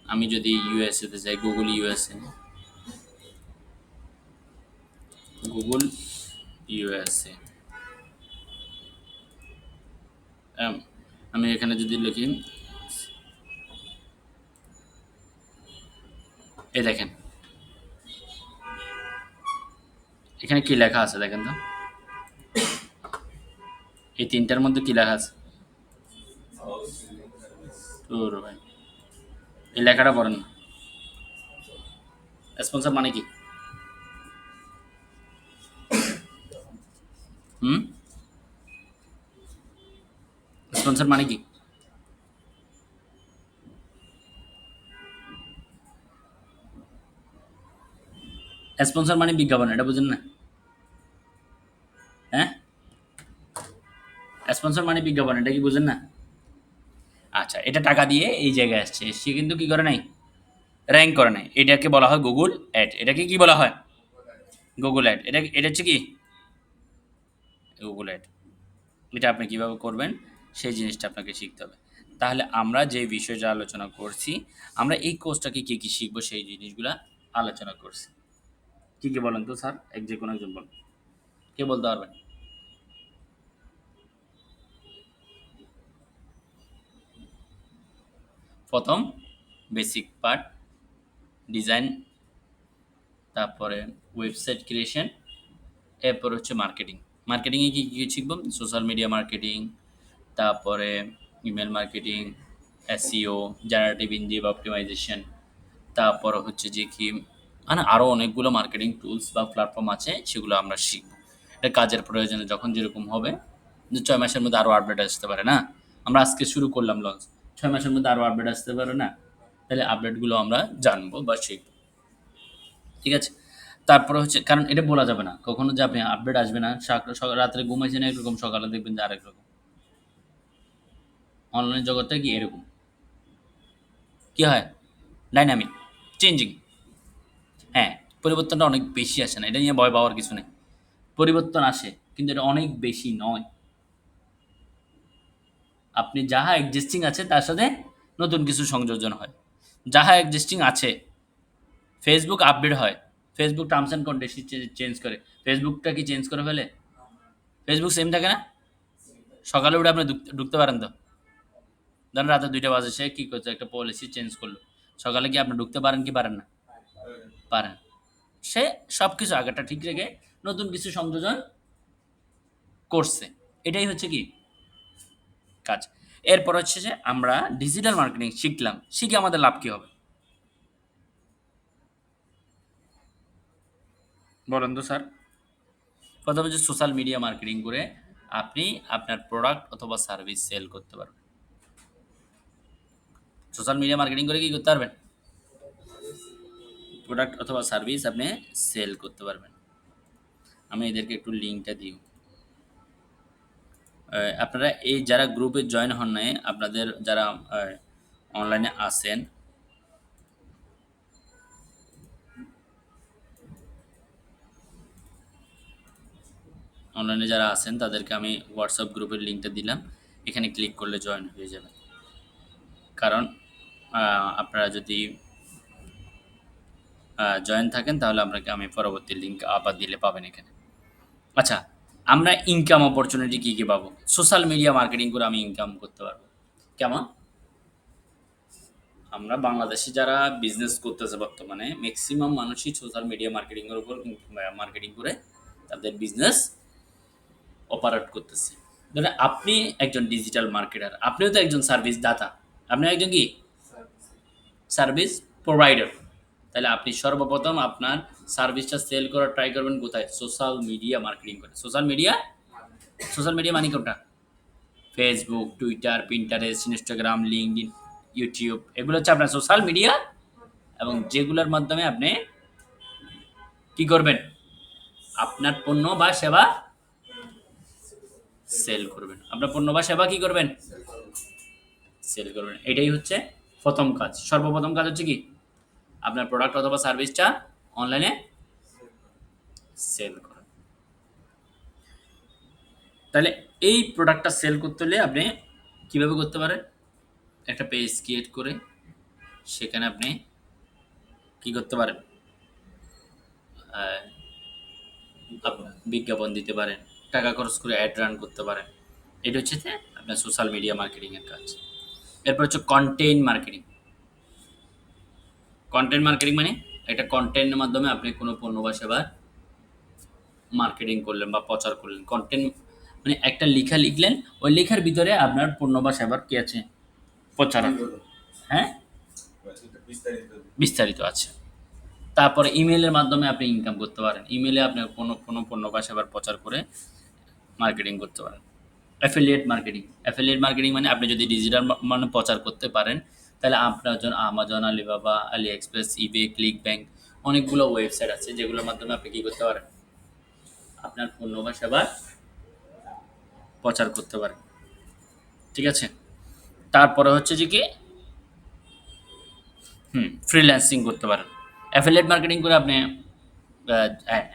আমি যদি ইউএসএতে যাই, গুগল ইউএসএ, গুগল ইউএসএ, আমি এখানে যদি লিখি, এই দেখেন এখানে কি লেখা আছে দেখেন তো, এই তিনটার মধ্যে কি লেখা আছে? তোর ভাই এই লেখাটা পড়েন না। স্পন্সর মানে কি? হুম, স্পন্সর মানে কি? স্পন্সর মানে বিজ্ঞাপন, এটা বুঝেন না? হ্যাঁ, স্পন্সর মানে বিজ্ঞাপন, এটা কি বুঝেন না? আচ্ছা, এটা টাকা দিয়ে এই জায়গায় আসছে, সে কিন্তু কি করে নাই, র্যাঙ্ক করে নাই। এটাকে বলা হয় গুগল অ্যাড। এটাকে কি বলা হয়? Google ad. এটা এটা হচ্ছে কি গুগল অ্যাড। এটা আপনি কিভাবে করবেন সেই জিনিসটা আপনাকে শিখতে হবে। তাহলে আমরা যে বিষয়টা আলোচনা করছি, আমরা এই কোর্সটাকে কি কি শিখবো সেই জিনিসগুলা আলোচনা করছি। কি কি বলেন তো স্যার, এক যে কোনো একজন বলেন, কে বলতে পারবেন? প্রথম বেসিক পার্ট, ডিজাইন, তারপরে ওয়েবসাইট ক্রিয়েশন, এরপর হচ্ছে মার্কেটিং। মার্কেটিংয়ে কী কী শিখব? সোশ্যাল মিডিয়া মার্কেটিং, তারপরে email marketing, SEO, generative engine optimization, তারপর হচ্ছে যে কি মানে আরও অনেকগুলো মার্কেটিং টুলস বা প্ল্যাটফর্ম আছে, সেগুলো আমরা শিখব। এটা কাজের প্রয়োজনে যখন যেরকম হবে, যে 6 মাসের মধ্যে আরও আপডেট আসতে পারে না? আমরা আজকে শুরু করলাম লঞ্চ, 6 মাসের মধ্যে আরও আপডেট আসতে পারে না? তাহলে আপডেটগুলো আমরা জানবো বা শিখব। ঠিক আছে? তারপরে হচ্ছে, কারণ এটা বলা যাবে না কখনো যে আপনি আপডেট আসবে না, রাত্রে ঘুমাইছেন একরকম, সকালে দেখবেন যে আরেক রকম। অনলাইন জগৎটা কি এরকম, কি হয়, ডাইনামিক, চেঞ্জিং। হ্যাঁ, পরিবর্তনটা অনেক বেশি আসে না, এটা নিয়ে ভয় পাওয়ার কিছু নেই। পরিবর্তন আসে, কিন্তু এটা অনেক বেশি নয়। আপনি যাহা এক্সিস্টিং আছে তার সাথে নতুন কিছু সংযোজন হয়। যাহা এক্সিস্টিং আছে, ফেসবুক আপডেট হয়, Facebook terms and condition change করে, ফেসবুকটা কি চেঞ্জ করে ফেলে? ফেসবুক সেম থাকে না? সকালে উঠে আপনি ঢুকতে পারেন তো, ধরেন রাতে 2টা বাজে সে কী করছে, একটা পলিসি চেঞ্জ করলো, সকালে কি আপনি ঢুকতে পারেন কি পারেন না? পারেন। সে সব কিছু আগেরটা ঠিক রেখে নতুন কিছু সংযোজন করছে। এটাই হচ্ছে কি কাজ। এরপর হচ্ছে যে আমরা ডিজিটাল মার্কেটিং শিখলাম, শিখে আমাদের লাভ কী হবে বলেন তো স্যার? প্রথমে হচ্ছে সোশ্যাল মিডিয়া মার্কেটিং করে আপনি আপনার প্রোডাক্ট অথবা সার্ভিস সেল করতে পারবেন। সোশ্যাল মিডিয়া মার্কেটিং করে কি করতে পারবেন? প্রোডাক্ট অথবা সার্ভিস আপনি সেল করতে পারবেন। আমি এদেরকে একটু লিঙ্কটা দিই। আপনারা এই যারা গ্রুপে জয়েন হন নাই, আপনাদের যারা অনলাইনে আছেন, অনলাইনে যারা আছেন তাদেরকে আমি হোয়াটসঅ্যাপ গ্রুপের লিঙ্কটা দিলাম। এখানে ক্লিক করলে জয়েন হয়ে যাবে। কারণ আপনারা যদি জয়েন থাকেন তাহলে আপনাকে আমি পরবর্তী লিঙ্ক আবার দিলে পাবেন এখানে। আচ্ছা, আমরা ইনকাম অপরচুনিটি কী কী পাবো? সোশ্যাল মিডিয়া মার্কেটিং করে আমি ইনকাম করতে পারবো। কেমন? আমরা বাংলাদেশে যারা বিজনেস করতেছে বর্তমানে ম্যাক্সিমাম মানুষই সোশ্যাল মিডিয়া মার্কেটিংয়ের উপর মার্কেটিং করে তাদের বিজনেস অপারেট করতেছে। ধরেন আপনি একজন ডিজিটাল মার্কেটার, আপনিও তো একজন সার্ভিস দাতা, আপনি একজন কি সার্ভিস প্রোভাইডার। তাহলে আপনি সর্বপ্রথম আপনার সার্ভিসটা সেল করার ট্রাই করবেন কোথায়? সোশ্যাল মিডিয়া মার্কেটিং করে। সোশ্যাল মিডিয়া, সোশ্যাল মিডিয়া মানে কোনটা? Facebook, Twitter, Pinterest, Instagram, LinkedIn, YouTube, এগুলো হচ্ছে আপনার সোশ্যাল মিডিয়া, এবং যেগুলোর মাধ্যমে আপনি কি করবেন? আপনার পণ্য বা সেবা সেল করবেন। আপনার পণ্য বা সেবা কি করবেন? সেল করবেন। এটাই হচ্ছে প্রথম কাজ। সর্বপ্রথম কাজ হচ্ছে কি? আপনার প্রোডাক্ট অথবা সার্ভিসটা অনলাইনে সেল করা। তাহলে এই প্রোডাক্টটা সেল করতে হলে আপনি কিভাবে করতে পারেন? একটা পেজ ক্রিয়েট করে সেখানে আপনি কি করতে পারেন? আহ, বিজ্ঞাপন দিতে পারেন, টাকা খরচ করে অ্যাড রান করতে পারেন। এটা হচ্ছে যে আপনার সোশ্যাল মিডিয়া মার্কেটিং এর কাজ। এরপর হচ্ছে কন্টেন্ট মার্কেটিং। কন্টেন্ট মার্কেটিং মানে একটা কন্টেন্টের মাধ্যমে আপনি কোনো পণ্য বা সেবার মার্কেটিং করলেন বা প্রচার করলেন। কন্টেন্ট মানে একটা লেখা লিখলেন, ওই লেখার ভিতরে আপনার পণ্য বা সেবার কি আছে? প্রচার। হ্যাঁ, বিস্তারিত আছে। তারপরে ইমেইলের মাধ্যমে আপনি ইনকাম করতে পারেন। ইমেইলে আপনার কোনো কোনো পণ্য বা সেবার প্রচার করে মার্কেটিং করতে পারেন। Affiliate marketing. অ্যাফিলিয়েট মার্কেটিং মানে আপনি যদি ডিজিটাল মানে প্রচার করতে পারেন, তাহলে আপনার জন্য আমাজন, আলিবাবা, আলি এক্সপ্রেস, ইবে, ক্লিক ব্যাংক অনেকগুলো ওয়েবসাইট আছে যেগুলোর মাধ্যমে আপনি কি করতে পারেন? আপনার পণ্য বা সেবার প্রচার করতে পারেন। ঠিক আছে? তারপরে হচ্ছে যে কি ফ্রিল্যান্সিং করতে পারেন। অ্যাফিলিয়েট মার্কেটিং করে আপনি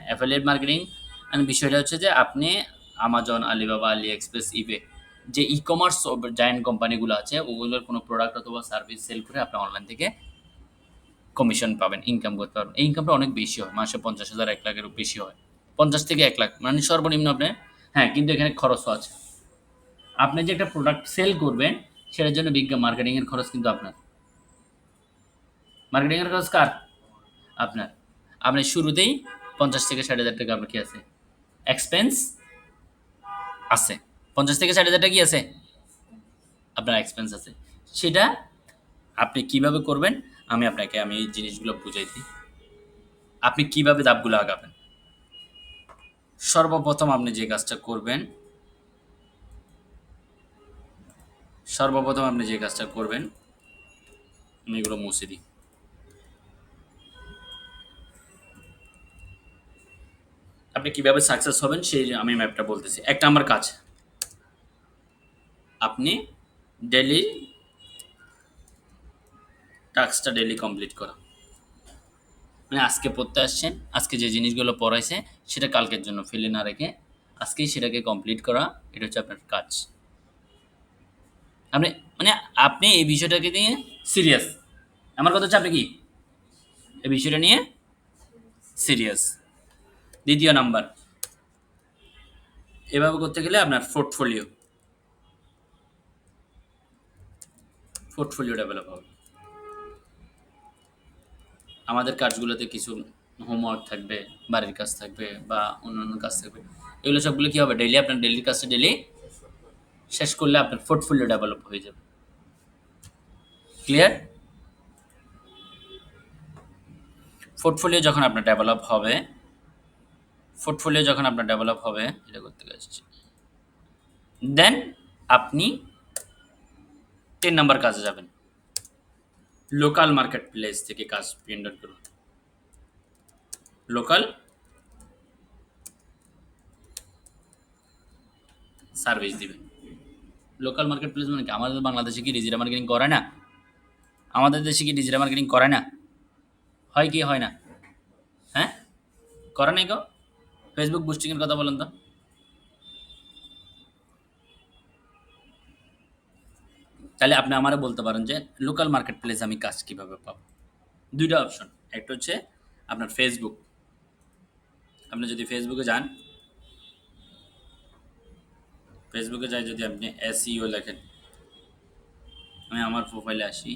অ্যাফিলিয়েট মার্কেটিং মানে বিষয়টা হচ্ছে যে আপনি আমাজন, আলিবাবা, আলি এক্সপ্রেস, ইবে যে ই-কমার্স জায়ান্ট কোম্পানিগুলো আছে ওগুলোর কোনো প্রোডাক্ট অথবা সার্ভিস সেল করে আপনি অনলাইন থেকে কমিশন পাবেন, ইনকাম করতে পারবেন। এই ইনকামটা অনেক বেশি হয়। মাসে ৫০,০০০ ১,০০,০০০ এরও বেশি হয়। ৫০ থেকে ১,০০,০০০ মানে সর্বনিম্ন আপনি হ্যাঁ, কিন্তু এখানে খরচও আছে। আপনি যে একটা প্রোডাক্ট সেল করবেন সেটার জন্য মার্কেটিং এর খরচ কিন্তু আপনার। মার্কেটিং এর খরচ কার? আপনার। আপনি শুরুতেই ৫০ থেকে ৬০,০০০ টাকা আপনার কি আছে? এক্সপেন্স আছে। ৫০ থেকে ৬০,০০০ টাকা কি আছে? আপনার এক্সপেন্স আছে। সেটা আপনি কিভাবে করবেন? আমি এই জিনিসগুলো বুঝাই দিই। আপনি কিভাবে ধাপগুলো আগাবেন? সর্বপ্রথম আপনি যে কাজটা করবেন সর্বপ্রথম আপনি যে কাজটা করবেন, আমি এগুলো মুছে দিই। আপনি কিভাবে সাকসেস হবেন সেই আমি ম্যাপটা বলতেছি। ১ নাম্বার কাজ, আপনি ডেইলি টাস্কটা ডেইলি কমপ্লিট করা। মানে আজকে পড়তে আসছেন, আজকে যে জিনিসগুলো পড়াইছে সেটা কালকের জন্য ফেলে না রেখে আজকেই সেটাকে কমপ্লিট করা। এটা হচ্ছে আপনার কাজ। আপনি মানে আপনি এই বিষয়টাকে নিয়ে সিরিয়াস। আমার কথা হচ্ছে আপনি কি এই বিষয়টা নিয়ে সিরিয়াস। ২য় নাম্বার, এভাবে করতে গেলে আপনার পোর্টফোলিও ডেভেলপ হবে। আমাদের কাজগুলোতে কিছু হোমওয়ার্ক থাকবে, বাড়ির কাজ থাকবে বা অন্যান্য কাজ থাকবে। এগুলো সবগুলো কি হবে? ডেইলি আপনার ডেইলি কাজটা ডেইলি শেষ করলে আপনার পোর্টফোলিও ডেভেলপ হয়ে যাবে। ক্লিয়ার? পোর্টফোলিও যখন আপনার ডেভেলপ হবে এটা করতে আসছি। দেন আপনি ৩ নাম্বার কাজে যাবেন। লোকাল মার্কেট প্লেস থেকে কাজ পেন্ডার করুন। লোকাল সার্ভিস দিবেন। লোকাল মার্কেট প্লেস মানে কি? আমাদের বাংলাদেশে কি ডিজিটাল মার্কেটিং করে না? আমাদের দেশে কি ডিজিটাল মার্কেটিং করে না? হয় কি হয় না? হ্যাঁ? করে নাই গো? ফেসবুক বুস্টিং এর কথা বলেন তো। তাহলে আপনি আমারে বলতে পারেন যে লোকাল মার্কেট প্লেস আমি কাজ কিভাবে পাবো? ২ টা অপশন। একটা হচ্ছে আপনার ফেসবুক। আপনি যদি ফেসবুকে যান, ফেসবুকে যাই যদি আপনি SEO লেখেন, আমি আমার প্রোফাইলে আসি।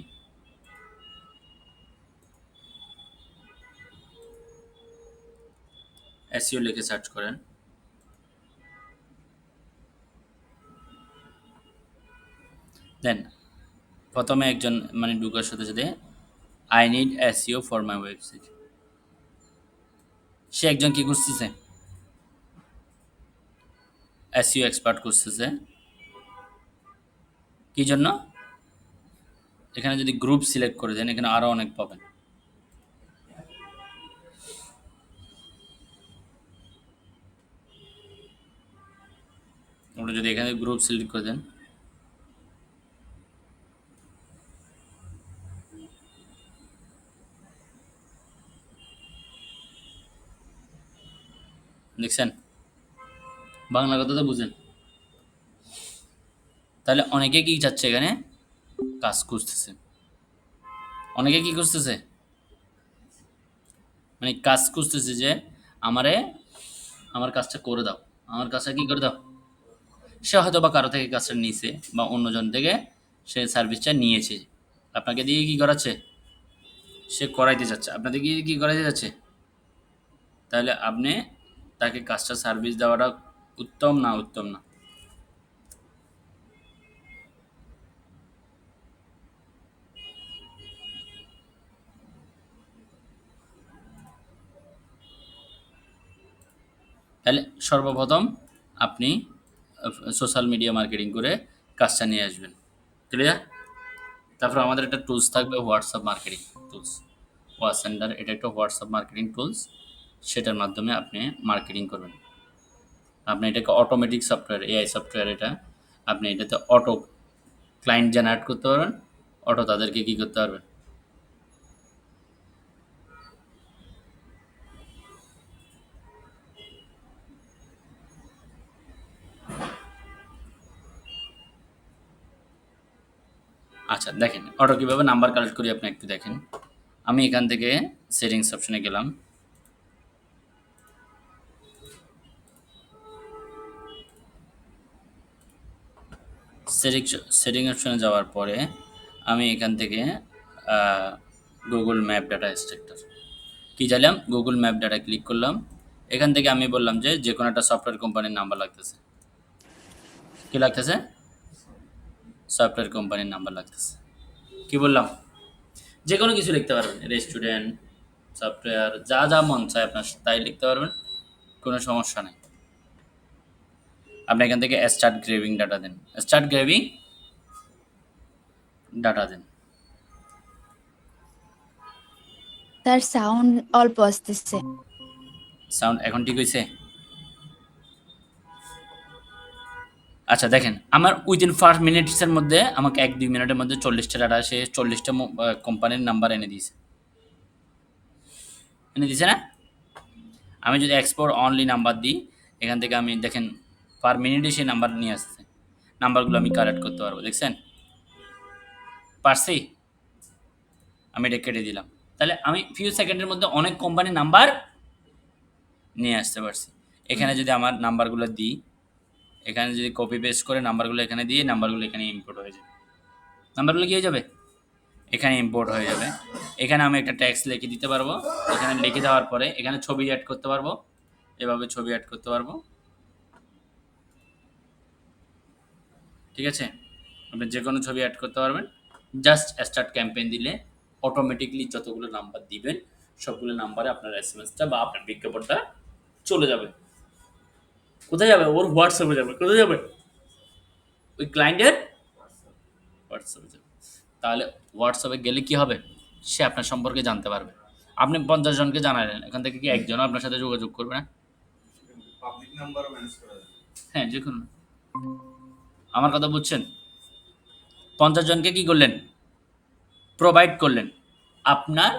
SEO লিখে সার্চ করেন। দেন ১ম এ একজন মানে ঢুকার সাথে I need SEO for my website। সে একজন কি খুঁজতেছে? SEO এক্সপার্ট খুঁজতেছে। কি জন্য? এখানে যদি গ্রুপ সিলেক্ট করে দেন এখানে আরো অনেক পাবেন। আপনি যদি এখানে গ্রুপ সিলেক্ট করে দেন, দেখছেন? বাংলা কথা তো বুঝেন। তাহলে অনেকে কি চাচ্ছে এখানে? কাজ খুঁজতেছে। অনেকে কি খুঁজতেছে? মানে কাজ খুঁজতেছে যে আমারে আমার কাজটা করে দাও। আমার কাজটা কি করে দাও? সে হয়তোবা কারো থেকে কাজটা নিছে বা অন্যজন থেকে সে সার্ভিসটা নিয়েছে। আপনাকে দিয়ে কি করাচ্ছে? সে করাইতে চাচ্ছে। আপনাদের দিয়ে কি করাইতে চাচ্ছে? তাহলে আপনি তাকে কাজটা সার্ভিস দেওয়াটা উত্তম না উত্তম না? তাহলে সর্বপ্রথম আপনি সোশ্যাল মিডিয়া মার্কেটিং করে কাজটা নিয়ে আসবেন। ক্লিয়ার? তারপর আমাদের একটা টুলস থাকবে WhatsApp marketing tools. Watch centre এটা একটা হোয়াটসঅ্যাপ মার্কেটিং টুলস। সেটার মাধ্যমে আপনি মার্কেটিং করবেন। আপনি এটাকে অটোমেটিক সফটওয়্যার, এআই সফটওয়্যার এটা। আপনি এটাতে অটো ক্লায়েন্ট জেনারেট করতে পারবেন। অটো তাদেরকে কি করতে পারবেন? আচ্ছা দেখেন, অটো কীভাবে নাম্বার কালেক্ট করি আপনি একটু দেখেন। আমি এখান থেকে সেটিংস অপশনে গেলাম। সেটিং অপশনে যাওয়ার পরে আমি এখান থেকে গুগল ম্যাপ ডাটা এক্সট্রাক্টর কি চাইলাম, গুগল ম্যাপ ডাটা ক্লিক করলাম। এখান থেকে আমি বললাম যে যে কোনো একটা সফটওয়্যার কোম্পানির নাম্বার লাগতেছে। কি লাগতেছে? সফটওয়্যার কোম্পানির নাম্বার লাগতেছে। কি বললাম? যে কোনো কিছু লিখতে পারবেন, রেস্টুরেন্ট, সফটওয়্যার, যা যা মন চায় আপনার তাই লিখতে পারবেন, কোনো সমস্যা নেই। আপনি এখান থেকে স্টার্ট গ্রেভিং ডাটা দেন, স্টার্ট গ্রেভিং ডাটা দেন। তার সাউন্ড অল্প আসতেছে। সাউন্ড এখন ঠিক হয়েছে? আচ্ছা দেখেন, আমার উইদিন 5 মিনিটসের মধ্যে আমাকে 1-2 মিনিটের মধ্যে 40টা ডাটা, সে 40টা কোম্পানির নাম্বার এনে দিয়েছে। এনে দিছে না? আমি যদি এক্সপোর্ট অনলি নাম্বার দিই, এখান থেকে আমি দেখেন পার মিনিটে সেই নাম্বার নিয়ে আসছে। নাম্বারগুলো আমি কালেক্ট করতে পারবো, দেখছেন? পারছি? আমি এটা কেটে দিলাম। তাহলে আমি ফিউ সেকেন্ডের মধ্যে অনেক কোম্পানির নাম্বার নিয়ে আসতে পারছি। এখানে যদি আমার নাম্বারগুলো দিই, এখানে যদি কপি পেস্ট করে নাম্বারগুলো এখানে দিয়ে নাম্বারগুলো এখানে ইম্পোর্ট হয়ে যাবে। নাম্বারগুলো কী হয়ে যাবে? এখানে ইম্পোর্ট হয়ে যাবে। এখানে আমি একটা ট্যাক্স লিখে দিতে পারবো। এখানে লিখে দেওয়ার পরে এখানে ছবি অ্যাড করতে পারবো। এভাবে ছবি অ্যাড করতে পারবো। ঠিক আছে? আপনি যে কোনো ছবি অ্যাড করতে পারবেন। জাস্ট স্টার্ট ক্যাম্পেইন দিলে অটোমেটিকলি যতগুলো নাম্বার দিবেন সবগুলো নাম্বারে আপনার এসএমএসটা বা আপনার বিজ্ঞাপনটা চলে যাবে। কোথায় যাবে? ওর হোয়াটসঅ্যাপে যাবে। কোথায় যাবে? ওই ক্লায়েন্টের হোয়াটসঅ্যাপে যাবে। তাহলে হোয়াটসঅ্যাপে গেলে কি হবে? সে আপনার সম্পর্কে জানতে পারবে। আপনি 50 জনকে জানালেন, এখান থেকে কি একজনও আপনার সাথে যোগাযোগ করবে না? পাবলিক নাম্বারও ম্যানেজ করা যায়। হ্যাঁ, যেকোনো। আমার কথা বুঝছেন? 50 জনকে কি করলেন? প্রোভাইড করলেন আপনার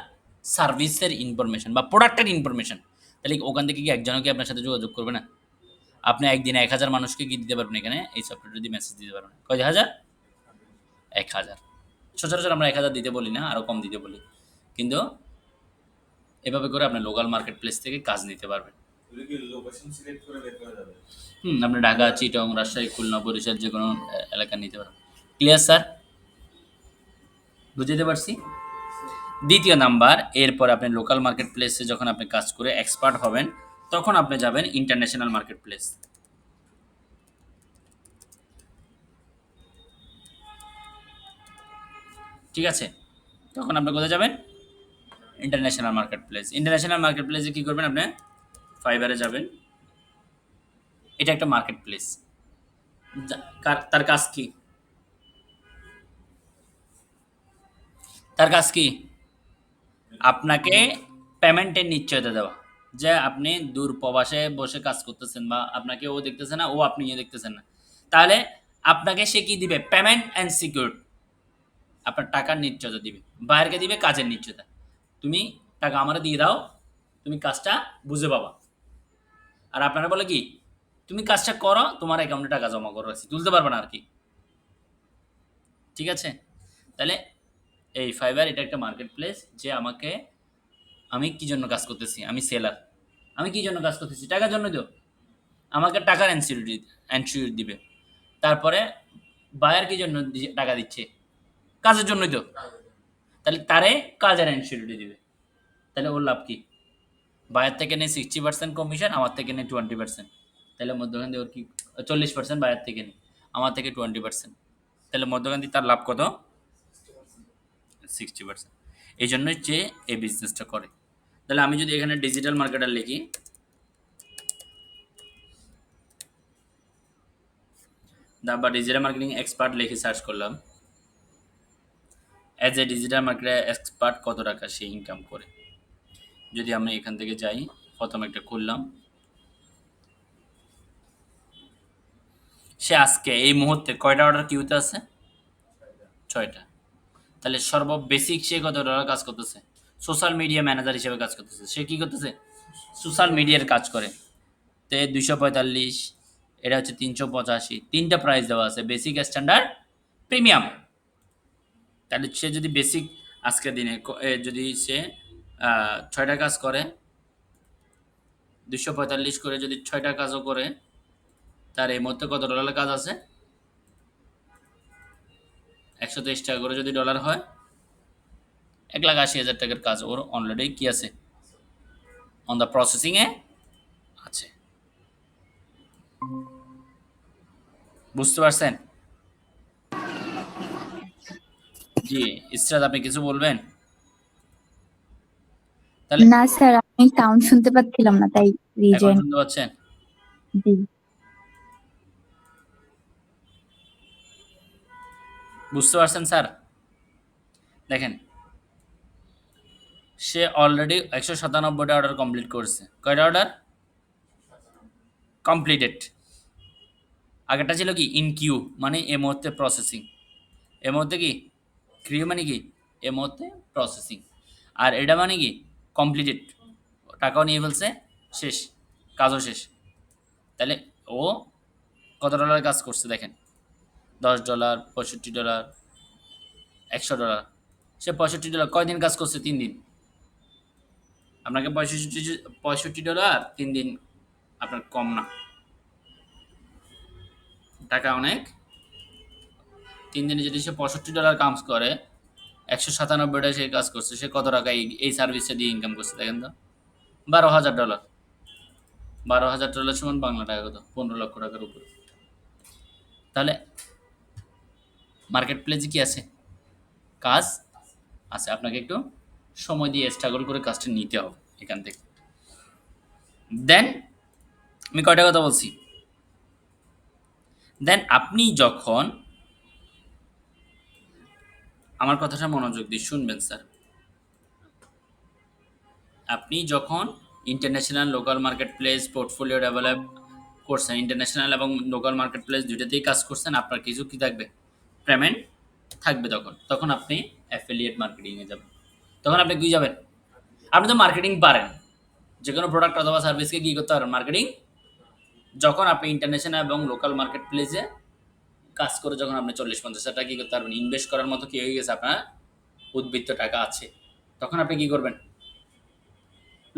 সার্ভিসের ইনফরমেশন বা প্রোডাক্টের ইনফরমেশন। তাহলে ওখান থেকে কি একজনও কি আপনার সাথে যোগাযোগ করবে না? আপনি একদিনে 1000 মানুষকে কি দিতে পারবেন এখানে এই সফটওয়্যার দিয়ে মেসেজ দিতে পারবেন। কয় হাজার? 1000। সচরাচর আমরা 1000 দিতে বলি না, আরও কম দিতে বলি। কিন্তু এভাবে করে আপনি লোকাল মার্কেট প্লেস থেকে কাজ নিতে পারবেন। এগুলো কি লোকেশন সিলেক্ট করে বের করা যাবে? আপনি ঢাকা, চিটং, রাজশাহী, খুলনা, বরিশাল যে কোনো এলাকা নিতে পারবেন। Clear sir? বুঝতে পারছি? দ্বিতীয় নাম্বার, এরপর আপনি লোকাল মার্কেট প্লেসে যখন আপনি কাজ করে এক্সপার্ট হবেন, তখন আপনি যাবেন ইন্টারন্যাশনাল মার্কেট প্লেস। ঠিক আছে? তখন আপনি কোথায় যাবেন? International market place. International market প্লেসে কী করবেন আপনি? ফাইবারে যাবেন। এটা একটা মার্কেট প্লেস। তার কাজ কি? তার কাজ কি? আপনাকে পেমেন্টের নিশ্চয়তা দেওয়া। যে আপনি দূর প্রবাসে বসে কাজ করতেছেন বা আপনাকে ও দেখতেছে না, ও আপনি দেখতেছেন না। তাহলে আপনাকে সে কি দিবে? Payment and secure. আপনার টাকার নিশ্চয়তা দিবে। বায়ারকে দিবে কাজের নিশ্চয়তা। তুমি টাকা আমারে দিয়ে দাও, তুমি কাজটা বুঝে পাবা। আর আপনারা বলে কি? তুমি কাজটা করো, তোমার অ্যাকাউন্টে টাকা জমা করে রাখছি। তুলতে পারবে না আরকি। ঠিক আছে? তাহলে এই Fiverr এটা একটা মার্কেট প্লেস যে আমি কি জন্য কাজ করতেছি? আমি সেলার। আমি কি জন্য কাজ করতেছি? টাকার জন্যই তো। আমাকে টাকার এনশিওর দিবে। তারপরে বায়ার কি জন্য টাকা দিচ্ছে? কাজের জন্যই তো। তাহলে তারে কাজের এনশিওরিটি দিবে। তাহলে ওর লাভ কি? বায়ার থেকে নেয় 60% কমিশন, আমার থেকে নেয় 20%। তাহলে মধ্যখান দিয়ে ওর কি 40% বায়ার থেকে নেয়, আমার থেকে 20%। তাহলে মধ্যখান দিয়ে তার লাভ কত? 60%। এই জন্যই যে এই বিজনেসটা করে। তাহলে আমি যদি এখানে ডিজিটাল মার্কেটার লিখি বা ডিজিটাল মার্কেটিং এক্সপার্ট লিখে সার্চ করলাম, as a digital marketer expert কত টাকা সে ইনকাম করে। যদি আমি এখান থেকে যাই, প্রথম একটা খুললাম, সে আজকে এই মুহূর্তে কয়টা অর্ডার কিউতে আছে? 6টা। তাহলে সর্ব বেসিক সে কত ডলার কাজ করতেছে? সোশ্যাল মিডিয়া ম্যানেজার হিসেবে কাজ করতেছে। সে কি করতেছে? সোশ্যাল মিডিয়ার কাজ করে। তে 245, এটা হচ্ছে 385। 3টা প্রাইস দেওয়া আছে, বেসিক, স্ট্যান্ডার্ড, প্রিমিয়াম। তাহলে সে যদি বেসিক আজকের দিনে যদি সে 6টা কাজ করে, 245 করে যদি 6টা কাজও করে, তার এই মধ্যে কত ডলারের কাজ আছে? 123 টাকা করে যদি ডলার হয়, 1,80,000 টাকার কাজ ওর অলরেডি কি আছে? অন দ্য প্রসেসিংয়ে আছে। বুঝতে পারছেন? জি, ইসরাত আপনি কিছু বলবেন? তাহলে না স্যার, আমি সাউন্ড শুনতে পাচ্ছিলাম না, তাই এখন রিজেন্ট। শুনতে পাচ্ছেন? জি। বুঝতে পারছেন স্যার? দেখেন, সে অলরেডি 197টা অর্ডার কমপ্লিট করছে। কয়টা অর্ডার কমপ্লিটেড? আগেরটা ছিল কি ইন কিউ, মানে এ মুহূর্তে প্রসেসিং। এ মুহূর্তে কি কিউ মানে কি? এ মুহূর্তে প্রসেসিং। আর এটা মানে কি কমপ্লিটেড, টাকাও নিয়ে ফেলছে, শেষ, কাজও শেষ। তাহলে ও কত ডলার কাজ করছে দেখেন, $10, $65, $100। সে $65 কয়দিন কাজ করছে? 3 দিন। আপনাকে $65 3 দিন আপনার কম না, টাকা অনেক। 3 দিনে যদি সে $65 কাজ করে, 197টা সে কাজ করছে, সে কত টাকা এই সার্ভিসটা দিয়ে ইনকাম করছে দেখেন তো? $12,000। $12,000 সমান বাংলা টাকা কত? 15 লক্ষ টাকার উপরে। তাহলে মার্কেট প্লেসে কি আছে? কাজ আছে। আপনাকে একটু সময় দিয়ে স্ট্রাগল করে কাজটা নিতে হবে এখান থেকে। দেন আমি কয়টা কথা বলছি? দেন আপনি যখন আমার কথাটা মনোযোগ দিয়ে শুনবেন স্যার, আপনি যখন international local market place portfolio develop করছেন, ইন্টারন্যাশনাল এবং লোকাল মার্কেট প্লেস দুইটাতেই কাজ করছেন, আপনার কিছু কি থাকবে? পেমেন্ট থাকবে। তখন আপনি অ্যাফিলিয়েট মার্কেটিংয়ে যাবেন। তখন আপনি কি যাবেন? আপনি তো মার্কেটিং পারেন, যে কোনো প্রোডাক্ট অথবা সার্ভিসকে কী করতে পারেন? মার্কেটিং। যখন আপনি ইন্টারন্যাশনাল এবং লোকাল মার্কেট প্লেসে কাজ করে যখন আপনি 40-50 হাজার টাকা কী করতে পারবেন, ইনভেস্ট করার মতো কী হয়ে গেছে, আপনার উদ্বৃত্ত টাকা আছে, তখন আপনি কী করবেন?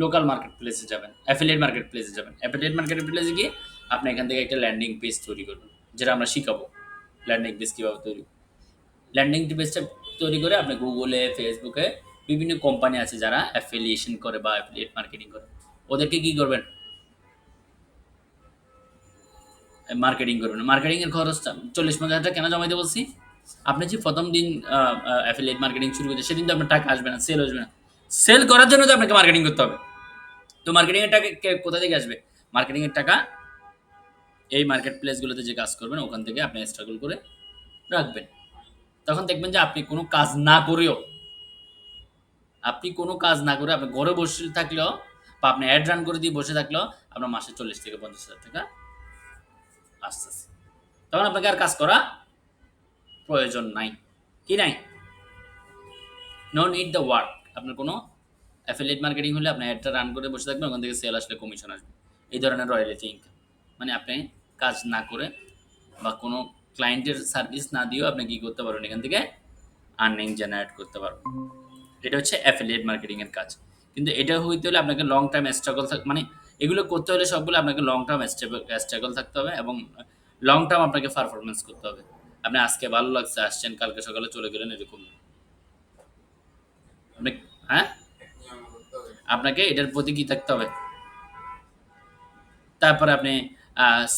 লোকাল মার্কেট প্লেসে যাবেন, অ্যাফিলিয়েট মার্কেট প্লেসে যাবেন। অ্যাফিলিয়েট মার্কেট প্লেসে গিয়ে আপনি এখান থেকে একটা ল্যান্ডিং পেজ তৈরি করবেন, যেটা আমরা শিখাবো ল্যান্ডিং পেজ কীভাবে তৈরি। ল্যান্ডিং পেজটা তৈরি করে আপনি গুগলে, ফেসবুকে বিভিন্ন কোম্পানি আছে যারা অ্যাফিলিয়েশন করে বা অ্যাফিলিয়েট মার্কেটিং করে, ওদেরকে কী করবেন? মার্কেটিং করবেন। মার্কেটিংয়ের খরচটা 40-50 হাজার টাকা কেন জমাইতে বলছি? আপনি যে প্রথম দিন অ্যাফিলিয়েট মার্কেটিং শুরু করতে, সেদিন তো আপনার টাকা আসবে না, সেল আসবে না। সেল করার জন্য তো আপনাকে মার্কেটিং করতে হবে। তো মার্কেটিংয়ের টাকা কোথা থেকে আসবে? মার্কেটিংয়ের টাকা এই মার্কেট প্লেসগুলোতে যে কাজ করবেন ওখান থেকে আপনি স্ট্রাগল করে রাখবেন। তখন দেখবেন যে আপনি কোনো কাজ না করেও, আপনি ঘরে বসে থাকলেও বা আপনি অ্যাড রান করে দিয়ে বসে থাকলেও আপনার মাসে 40 থেকে 50 হাজার টাকা আসতেছে। তখন আপনাকে আর কাজ করা প্রয়োজন নাই। কি নাই? No need the work. আপনার কোনো অ্যাফিলিয়েট মার্কেটিং হলে আপনি অ্যাডটা রান করে বসে থাকবেন, ওখান থেকে সেল আসলে কমিশন আসবে। এই ধরনের রয়্যালিটি ইনকাম। মানে আপনি কাজ না করে বা কোনো ক্লায়েন্টের সার্ভিস না দিয়েও আপনি কি করতে পারবেন, এখান থেকে আর্নিং জেনারেট করতে পারবেন। এটা হচ্ছে অ্যাফিলিয়েট মার্কেটিং এর কাজ। কিন্তু এটা হইতে হলে আপনাকে লং টার্ম স্ট্রাগল মানে এগুলো করতে হলে সবগুলো আপনাকে লং টার্ম স্ট্রাগল থাকতে হবে এবং লং টার্ম আপনাকে পারফরমেন্স করতে হবে। আপনি আজকে ভালো লাগছে আসছেন, কালকে সকালে চলে গেলেন, এরকম না। আপনি হ্যাঁ, আপনাকে এটার প্রতি কি থাকতে হবে। তারপরে আপনি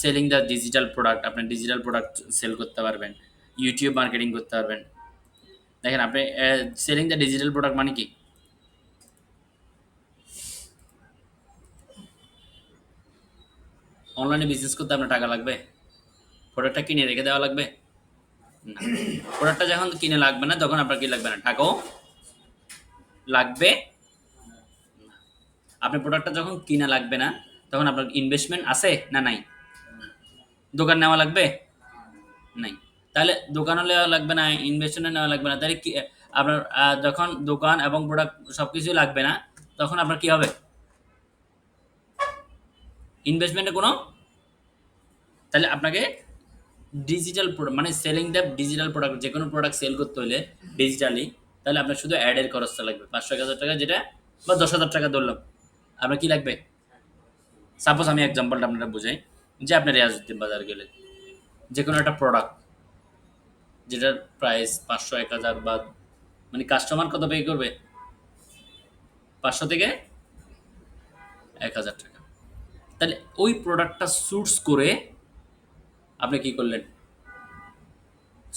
সেলিং দ্য ডিজিটাল প্রোডাক্ট, আপনি ডিজিটাল প্রোডাক্ট সেল করতে পারবেন, ইউটিউব মার্কেটিং করতে পারবেন। দেখেন আপনি সেলিং দ্য ডিজিটাল প্রোডাক্ট মানে কি? অনলাইনে বিজনেস করতে আপনার টাকা লাগবে? প্রোডাক্টটা কিনে রেখে দেওয়া লাগবে না। প্রোডাক্টটা যখন কিনে লাগবে না, তখন আপনার কি লাগবে না, টাকাও লাগবে না। আপনি প্রোডাক্টটা যখন কিনা লাগবে না, তখন আপনার ইনভেস্টমেন্ট আছে না নাই? দোকান নেওয়া লাগবে? নাই। তাহলে দোকানও নেওয়া লাগবে না, ইনভেস্টমেন্ট নেওয়া লাগবে না, তাহলে কি আপনার যখন দোকান এবং প্রোডাক্ট সবকিছু লাগবে না, তখন আপনার কি হবে? ইনভেস্টমেন্টে কোনো, তাহলে আপনাকে ডিজিটাল মানে সেলিং দ্য ডিজিটাল প্রোডাক্ট, যে কোনো প্রোডাক্ট সেল করতে হলে ডিজিটালি, তাহলে আপনার শুধু অ্যাডের খরচটা লাগবে 500-1000 টাকা, যেটা বা 10,000 টাকা ধরলাম। আপনার কি লাগবে? সাপোজ আমি এক্সাম্পলটা আপনারা বুঝাই, যে আপনি রিয়াজউদ্দিন বাজার গেলেন, যে কোনো একটা প্রোডাক্ট যেটার প্রাইস 500-1000 বা মানে কাস্টমার কত পে করবে, 500 থেকে 1000 টাকা। তাহলে ওই প্রোডাক্টটা সুটস করে আপনি কি করলেন,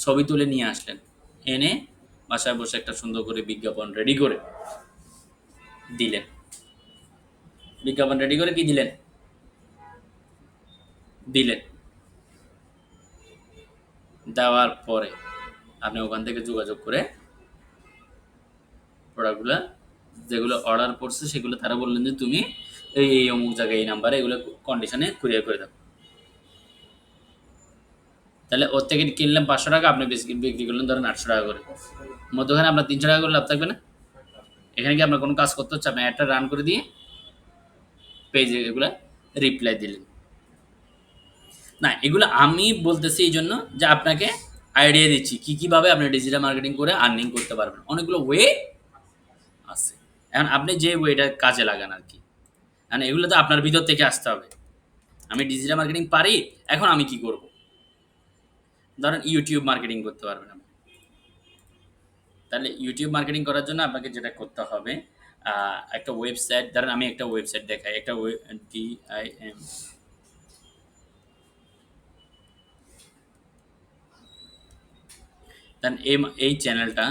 ছবি তুলে নিয়ে আসলেন, এনে বাসায় বসে একটা সুন্দর করে বিজ্ঞাপন রেডি করে দিলেন। বিজ্ঞাপন রেডি করে কি দিলেন, দিলেন। দেওয়ার পরে আপনি ওখান থেকে যোগাযোগ করে প্রোডাক্টগুলো যেগুলো অর্ডার করছে সেগুলো তারা বললেন যে তুমি এই অমুক জায়গায় এই নাম্বারে এগুলো কন্ডিশনে কুরিয়ার করে দাও। তাহলে ওর থেকে কিনলাম 500 টাকা, আপনি বিক্রি করলেন ধরেন 800 টাকা করে, মধ্যখানে আপনার 300 টাকা করে লাভ থাকবে না? এখানে কি আপনার কোনো কাজ করতে হচ্ছে? আপনি একটা রান করে দিয়ে পেজে এগুলো রিপ্লাই দিলেন। না, এগুলো আমি বলতেছি এই জন্য যে আপনাকে আইডিয়া দিচ্ছি কিভাবে আপনি ডিজিটাল মার্কেটিং করে আর্নিং করতে পারবেন। অনেকগুলো ওয়ে আছে। এখন আপনি যে ওয়েটা কাজে লাগান আর কি। এখন এগুলো তো আপনার ভিতর থেকে আসতে হবে। আমি ডিজিটাল মার্কেটিং পারি, এখন আমি কি করব? ধরেন ইউটিউব মার্কেটিং করতে পারবেন আপনি। তাহলে ইউটিউব মার্কেটিং করার জন্য আপনাকে যেটা করতে হবে, একটা ওয়েবসাইট, ধরেন আমি একটা ওয়েবসাইট দেখাই, একটা DIM, দেন এই চ্যানেলটা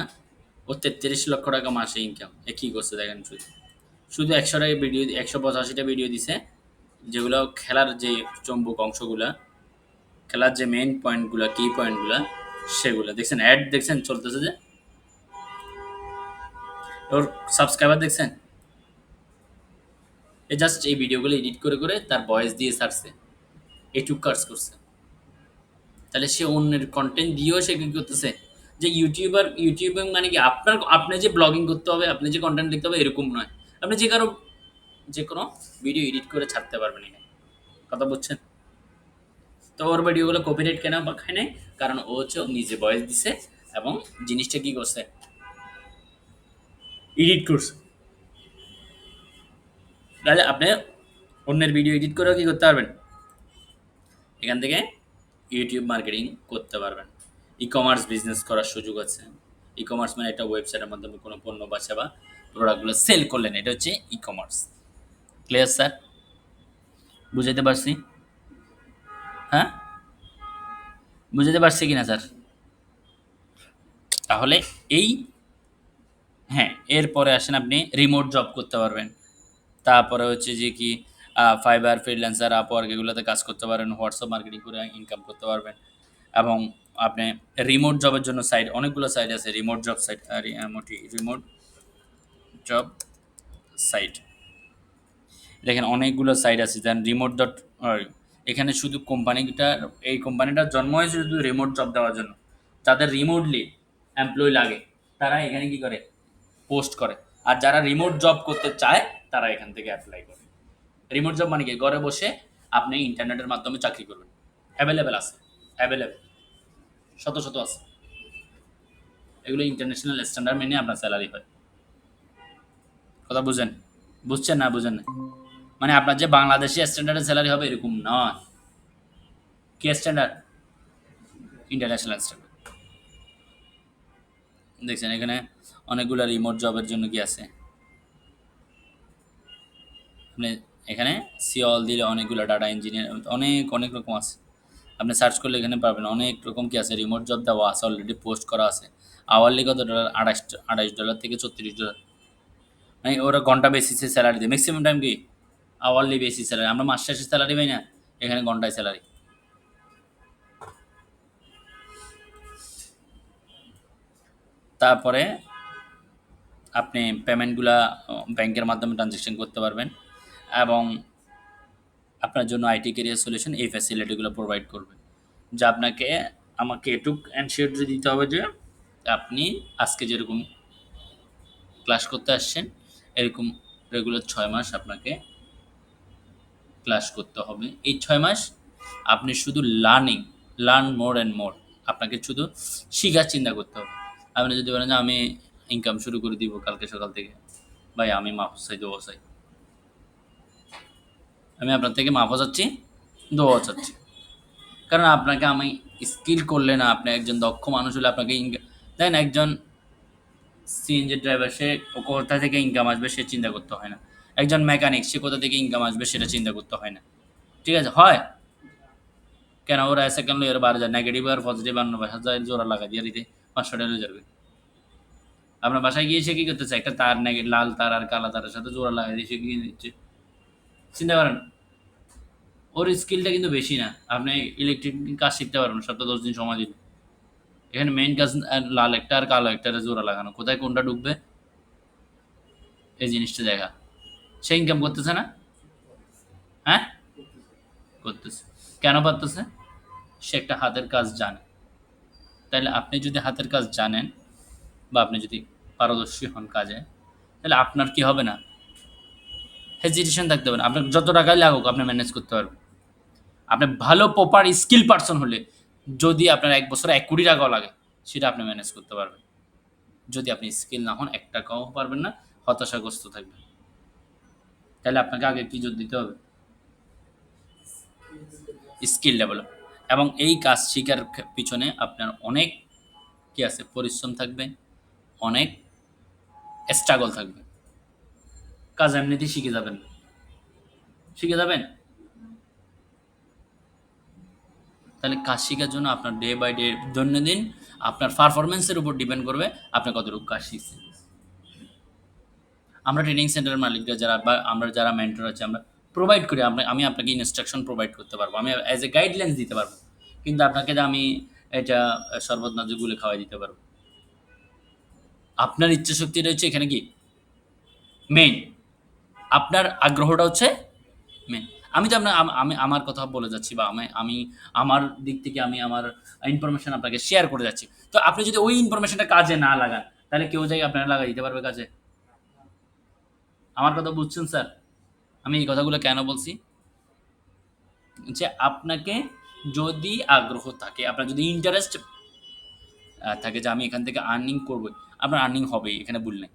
ও 33 লক্ষ টাকা মাসে ইনকাম। এ কী করছে দেখেন, শুধু শুধু 100টা ভিডিও, 185টা ভিডিও দিছে, যেগুলো খেলার যে চম্বুক অংশগুলা, খেলার যে মেইন পয়েন্টগুলা, কি পয়েন্টগুলা, সেগুলো দেখছেন। অ্যাড দেখছেন চলতেছে যে, ওর সাবস্ক্রাইবার দেখছেন। এ জাস্ট এই ভিডিওগুলো এডিট করে করে তার ভয়েস দিয়ে ছাড়ছে, এটুক কাজ করছে। তাহলে সে অন্যের কন্টেন্ট দিয়েও সে কি করতেছে, যে ইউটিউবিং মানে কি আপনি যে ব্লগিং করতে হবে, আপনি যে কন্টেন্ট লিখতে হবে এরকম নয়। আপনি যে কোনো ভিডিও এডিট করে ছাড়তে পারবেন এখানে। কথা বুঝছেন? তো ওর ভিডিওগুলো কপিরাইট কেন বা খায় নাই, কারণ ও হচ্ছে ও নিজে ভয়েস দিছে এবং জিনিসটা কি করছে, এডিট করছে। তাহলে আপনি অন্যের ভিডিও এডিট করেও কি করতে পারবেন, এখান থেকে ইউটিউব মার্কেটিং করতে পারবেন। ই কমার্স বিজনেস করার সুযোগ আছে। ই কমার্স মানে একটা ওয়েবসাইটের মাধ্যমে কোনো পণ্য বা সেবা প্রোডাক্টগুলো সেল করলেন, এটা হচ্ছে ই কমার্স। Clear sir? বুঝাইতে পারছি? হ্যাঁ, বুঝাতে পারছি কিনা স্যার? তাহলে এই, হ্যাঁ, এরপরে আসেন আপনি রিমোট জব করতে পারবেন। তারপরে হচ্ছে যে কি ফাইবার, ফ্রিল্যান্সার, আপওয়ার্ক এগুলোতে কাজ করতে পারেন, হোয়াটসঅ্যাপ মার্কেটিং করে ইনকাম করতে পারবেন। এবং আপনি রিমোট জবের জন্য সাইট, অনেকগুলো সাইট আছে remote job site, remote job site. দেখেন অনেকগুলো সাইট আছে, দেন রিমোট ডট এখানে শুধু এই কোম্পানিটার জন্ম হয়েছে শুধু রিমোট জব দেওয়ার জন্য। যাদের রিমোটলি এমপ্লয়ি লাগে তারা এখানে কি করে? পোস্ট করে। আর যারা রিমোট জব করতে চায় তারা এখান থেকে অ্যাপ্লাই করে। রিমোট জব মানে কি? ঘরে বসে আপনি ইন্টারনেটের মাধ্যমে চাকরি করবেন। অ্যাভেলেবেল আছে, অ্যাভেলেবেল শত শত আছে। এগুলো ইন্টারন্যাশনাল স্ট্যান্ডার্ড মেনে আপনার স্যালারি হয়। কথা বুঝেন? বুঝছেন না বুঝেন না? মানে আপনার যে বাংলাদেশি স্ট্যান্ডার্ডের স্যালারি হবে এরকম নয়। কি স্ট্যান্ডার্ড? International standard. দেখছেন এখানে অনেকগুলো রিমোট জবের জন্য কি আছে? আপনি এখানে সিওল দিলে অনেকগুলো ডাটা ইঞ্জিনিয়ার অনেক অনেক রকম আছে। আপনি সার্চ করলে এখানে পাবেন অনেক রকম কি আছে, রিমোট জব দেওয়া আছে, অলরেডি পোস্ট করা আছে। আওয়ারলি কত ডলার? $28 থেকে $34। মানে ওরা ঘন্টা বেসিসে স্যালারি দেয় ম্যাক্সিমাম টাইম। কি আওয়ারলি বেসিস স্যালারি? আমরা মাস শেষে স্যালারি পাই না, এখানে ঘন্টায় স্যালারি। তারপরে আপনি পেমেন্টগুলা ব্যাংকের মাধ্যমে ট্রানজ্যাকশন করতে পারবেন এবং আপনার জন্য আইটি ক্যারিয়ার সলিউশন এই ফ্যাসিলিটিগুলো প্রোভাইড করবে। যা আমাকে এটুক এনশিওর দিতে হবে যে আপনি আজকে যেরকম ক্লাস করতে আসছেন এরকম রেগুলার 6 মাস আপনাকে ক্লাস করতে হবে। এই 6 মাস আপনি শুধু লার্ন মোর অ্যান্ড মোর। আপনাকে শুধু শিখার চিন্তা করতে হবে। আপনি যদি বলেন যে আমি ইনকাম শুরু করে দিব কালকে সকাল থেকে, ভাই আমি মাহফুজ চাই, দোয়া চাই। আমি আপনার থেকে মাফও চাচ্ছি, দোয়াও চাচ্ছি। কারণ আপনাকে আমি স্কিল করলে না, আপনি একজন দক্ষ মানুষ হলে আপনাকে দেখেন একজন সিএনজি ড্রাইভার সে কোথা থেকে ইনকাম আসবে সে চিন্তা করতে হয় না। একজন মেকানিক সে কোথা থেকে ইনকাম আসবে সেটা চিন্তা করতে হয় না। ঠিক আছে? হয় কেন? ওরা সেকেন্ড এর 12,000 নেগেটিভ আর পজিটিভ আর 90,000 জোড়া লাগা দিয়ে দিতে 500 টাকা হয়ে যাবে। আপনার বাসায় গিয়ে সে কি করতেছে? একটা তার লাল তার আর কালা তারের সাথে জোড়া লাগাই দিয়ে সে কি দিচ্ছে? চিন্তা করেন। ওর স্কিলটা কিন্তু বেশি না। আপনি ইলেকট্রিক কাজ শিখতে পারবেন সপ্তাহে 10 দিন সময় দিলে। এখানে মেইন কাজ লাল একটা আর কালো একটা জোড়া লাগানো। কোথায় কোনটা ঢুকবে এই জিনিসটা দেখা। সে ইনকাম করতেছে না? হ্যাঁ, করতেছে। কেন পারতেছে? সে একটা হাতের কাজ জানে। তাহলে আপনি যদি হাতের কাজ জানেন বা আপনি যদি পারদর্শী হন কাজে, তাহলে আপনার কি হবে না? হেজিটেশন থাকতে হবে না। আপনার যত টাকাই লাগুক আপনি ম্যানেজ করতে পারবেন। আপনি ভালো প্রপার স্কিল পারসন হলে যদি আপনার ১ বছরে ১ কোটি টাকাও লাগে সেটা আপনি ম্যানেজ করতে পারবেন। যদি আপনি স্কিল না হন ১ টাকাও পারবেন না, হতাশাগ্রস্ত থাকবেন। তাহলে আপনাকে আগে কি জোর দিতে হবে? Skill develop. এবং এই কাজ শিখার পিছনে আপনার অনেক কি আছে? পরিশ্রম থাকবে, অনেক স্ট্রাগল থাকবে। কাজ এমনিতেই শিখে যাবেন। শিখে যাবেন। তাহলে কাজ শেখার জন্য আপনার ডে বাই ডে দৈনন্দিন আপনার পারফরমেন্সের উপর ডিপেন্ড করবে আপনি কতটুকু কাজ শিখছেন। আমরা ট্রেনিং সেন্টারের মালিকরা যারা বা আমরা যারা মেন্টর আছে আমরা প্রোভাইড করি। আমি আপনাকে ইনস্ট্রাকশন প্রোভাইড করতে পারবো, আমি অ্যাজ এ গাইডলাইন্স দিতে পারবো। কিন্তু আপনাকে যে আমি এটা শরবত নাজুক গুলে খাওয়াই দিতে পারবো। আপনার ইচ্ছা শক্তিটা হচ্ছে এখানে কি মেইন। আপনার আগ্রহটা হচ্ছে মেইন। আমি তো আপনার আমি আমার কথা বলে যাচ্ছি বা আমি আমার দিক থেকে আমি আমার ইনফরমেশন আপনাকে শেয়ার করে যাচ্ছি। তো আপনি যদি ওই ইনফরমেশনটা কাজে না লাগান তাহলে কেউ যাই আপনারা লাগাই দিতে পারবে কাজে? আমার কথা বুঝছেন স্যার? আমি এই কথাগুলো কেন বলছি? যে আপনাকে যদি আগ্রহ থাকে, আপনার যদি ইন্টারেস্ট থাকে যে আমি এখান থেকে আর্নিং করবো, আপনার আর্নিং হবেই, এখানে ভুল নেই।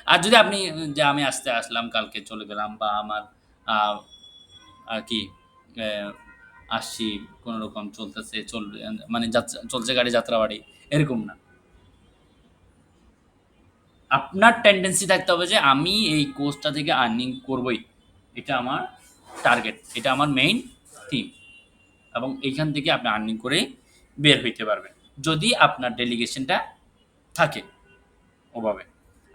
আর যদি আপনি যে আমি আজকে আসলাম কালকে চলে গেলাম বা আমার আহ, আর কি আহ, আসছি কোনো রকম চলতেছে চলবে, মানে চলছে গাড়ি যাত্রাবাড়ি, এরকম না। আপনার টেন্ডেন্সি থাকতে হবে যে আমি এই কোর্সটা থেকে আর্নিং করবই, এটা আমার টার্গেট, এটা আমার মেইন থিম। এবং এইখান থেকে আপনি আর্নিং করে বের হইতে পারবেন যদি আপনার ডেলিগেশনটা থাকে ওভাবে।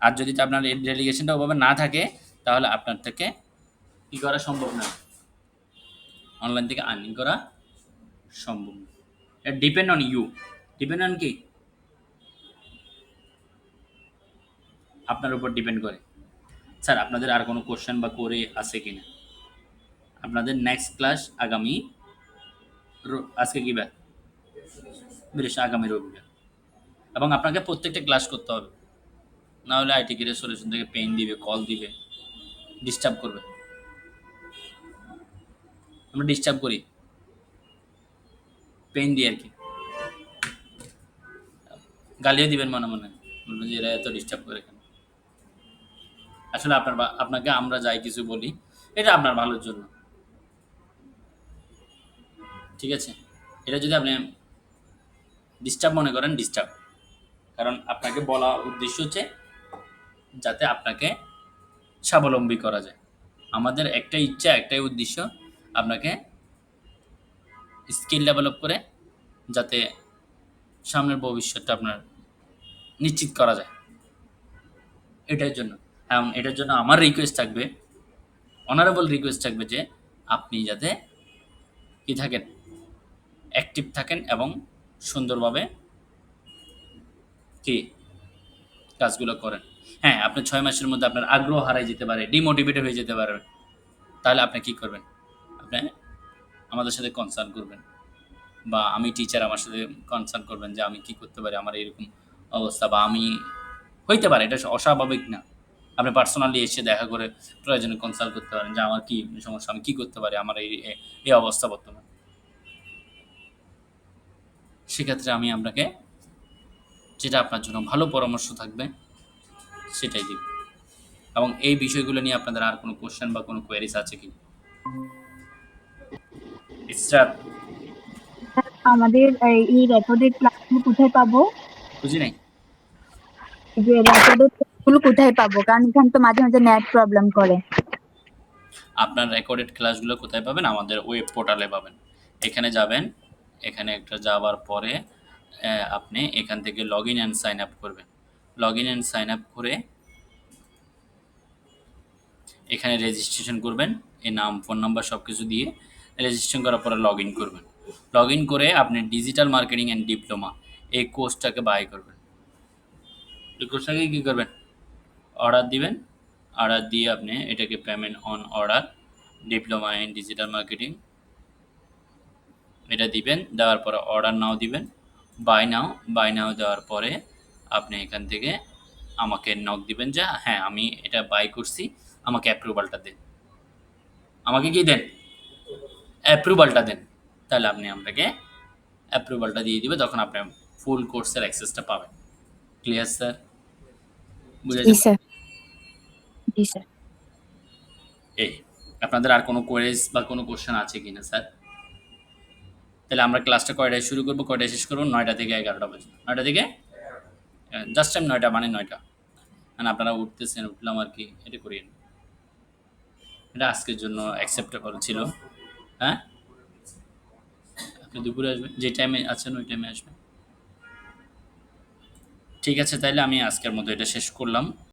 আর যদি আপনার এই ডেলিগেশনটা ওভাবে না থাকে তাহলে আপনার থেকে কী করা সম্ভব না, অনলাইন থেকে আর্নিং করা সম্ভব না। এটা depend on you. Depend on কি? আপনার উপর ডিপেন্ড করে। স্যার আপনাদের আর কোনো কোশ্চেন বা করে আছে কিনা? আপনাদের নেক্সট ক্লাস আগামী আজকে কি বার? আগামী রবিবার। এবং আপনাকে প্রত্যেকটা ক্লাস করতে হবে। না হলে আইটি কেরিয়ার সলিউশন থেকে পেইন দিবে, কল দিবে, ডিস্টার্ব করবে। আমরা ডিস্টার্ব করি, পেইন দিই আর কি। গালিও দিবেন মনে মনে, বলবেন যে এরা এত ডিস্টার্ব করে কেন। আসলে আপনাকে আমরা যাই কিছু বলি, এটা আপনার ভালোর জন্য, ঠিক আছে? এটা যদি আপনি ডিস্টার্ব মনে করেন, ডিস্টার্ব। কারণ আপনাকে বলা উদ্দেশ্য হচ্ছে যাতে আপনাকে স্বাবলম্বী করা যায়। আমাদের একটাই ইচ্ছা, একটাই উদ্দেশ্য, আপনাকে স্কিল ডেভেলপ করে যাতে সামনের ভবিষ্যৎটা আপনার নিশ্চিত করা যায়, এটার জন্য। এবং এটার জন্য আমার রিকোয়েস্ট থাকবে, অনারেবল রিকোয়েস্ট থাকবে যে আপনি যাতে কি থাকেন, অ্যাক্টিভ থাকেন এবং সুন্দরভাবে কি কাজগুলো করেন। হ্যাঁ, আপনি 6 মাসের মধ্যে আপনার আগ্রহ হারাই যেতে পারে, ডিমোটিভেটেড হয়ে যেতে পারেন। তাহলে আপনি কি করবেন? আপনি আমাদের সাথে কনসার্ন করবেন, বা আমি টিচার আমার সাথে কনসার্ন করবেন যে আমি কি করতে পারি, আমার এরকম অবস্থা, বা আমি হইতে পারে এটা অস্বাভাবিক না। আপনি পার্সোনালি এসে দেখা করে প্রয়োজনে কনসাল্ট করতে পারেন যে আমার কি সমস্যা, আমি কি করতে পারি, আমার এই অবস্থা বর্তমান। সেক্ষেত্রে আমি আপনাকে যেটা আপনার জন্য ভালো পরামর্শ থাকবে সেটাই দিব। এবং এই বিষয়গুলো নিয়ে আপনাদের আর কোনো কোশ্চেন বা কোনো কোয়েরিজ আছে কি? ইসরাত, আমাদের এই রেকর্ডেড ক্লাসগুলো কোথায় পাবো? বুঝি নাই। যে রেকর্ডেড ক্লাসগুলো কোথায় পাবো? কারণ এখানে তো মাঝে মাঝে নেট প্রবলেম করে। আপনার রেকর্ডেড ক্লাসগুলো কোথায় পাবেন? আমাদের ওয়েব পোর্টালে পাবেন। এখানে যাবেন, এখানে একটা যাওয়ার পরে আপনি এখান থেকে log in and sign up করবেন। Log in and sign up করে এখানে রেজিস্ট্রেশন করবেন, এই নাম, ফোন নাম্বার সব কিছু দিয়ে রেজিস্ট্রেশন করার পরে লগ ইন করবেন। লগ ইন করে আপনি ডিজিটাল মার্কেটিং অ্যান্ড ডিপ্লোমা এই কোর্সটাকে বাই করবেন। এই কোর্সটাকে কী করবেন? অর্ডার দিবেন। অর্ডার দিয়ে আপনি এটাকে payment on order diploma in digital marketing এটা দিবেন। দেওয়ার পরে অর্ডার নাও দিবেন, বাই নাও দেওয়ার পরে আপনি এখান থেকে আমাকে নক দিবেন যে হ্যাঁ আমি এটা বাই করছি, আমাকে অ্যাপ্রুভালটা দেন। আমাকে কি দেন? অ্যাপ্রুভালটা দেন। তাহলে আপনি আপনাকে অ্যাপ্রুভালটা দিয়ে দিবে, তখন আপনি ফুল কোর্সের অ্যাক্সেসটা পাবেন। Clear sir? বুঝেছেন? জি স্যার। জি স্যার। এই আপনাদের আর কোনো কোয়েরিজ বা কোনো কোশ্চেন আছে কিনা স্যার? তাহলে আমরা ক্লাসটা কয়টায় শুরু করবো, কয়টায় শেষ করবো? 9টা থেকে 11টা পর্যন্ত। 9টা থেকে জাস্ট টাইম 9টা, মানে 9টা। মানে আপনারা উঠতেছেন, উঠলাম আর কি, এটা করিয়েন। এটা আজকের জন্য অ্যাকসেপ্টেবল ছিল। হ্যাঁ, আপনি দুপুরে আসবেন, যে টাইমে আছেন ওই টাইমে আসবেন। ঠিক আছে, তাইলে আমি আজকের মতো এটা শেষ করলাম।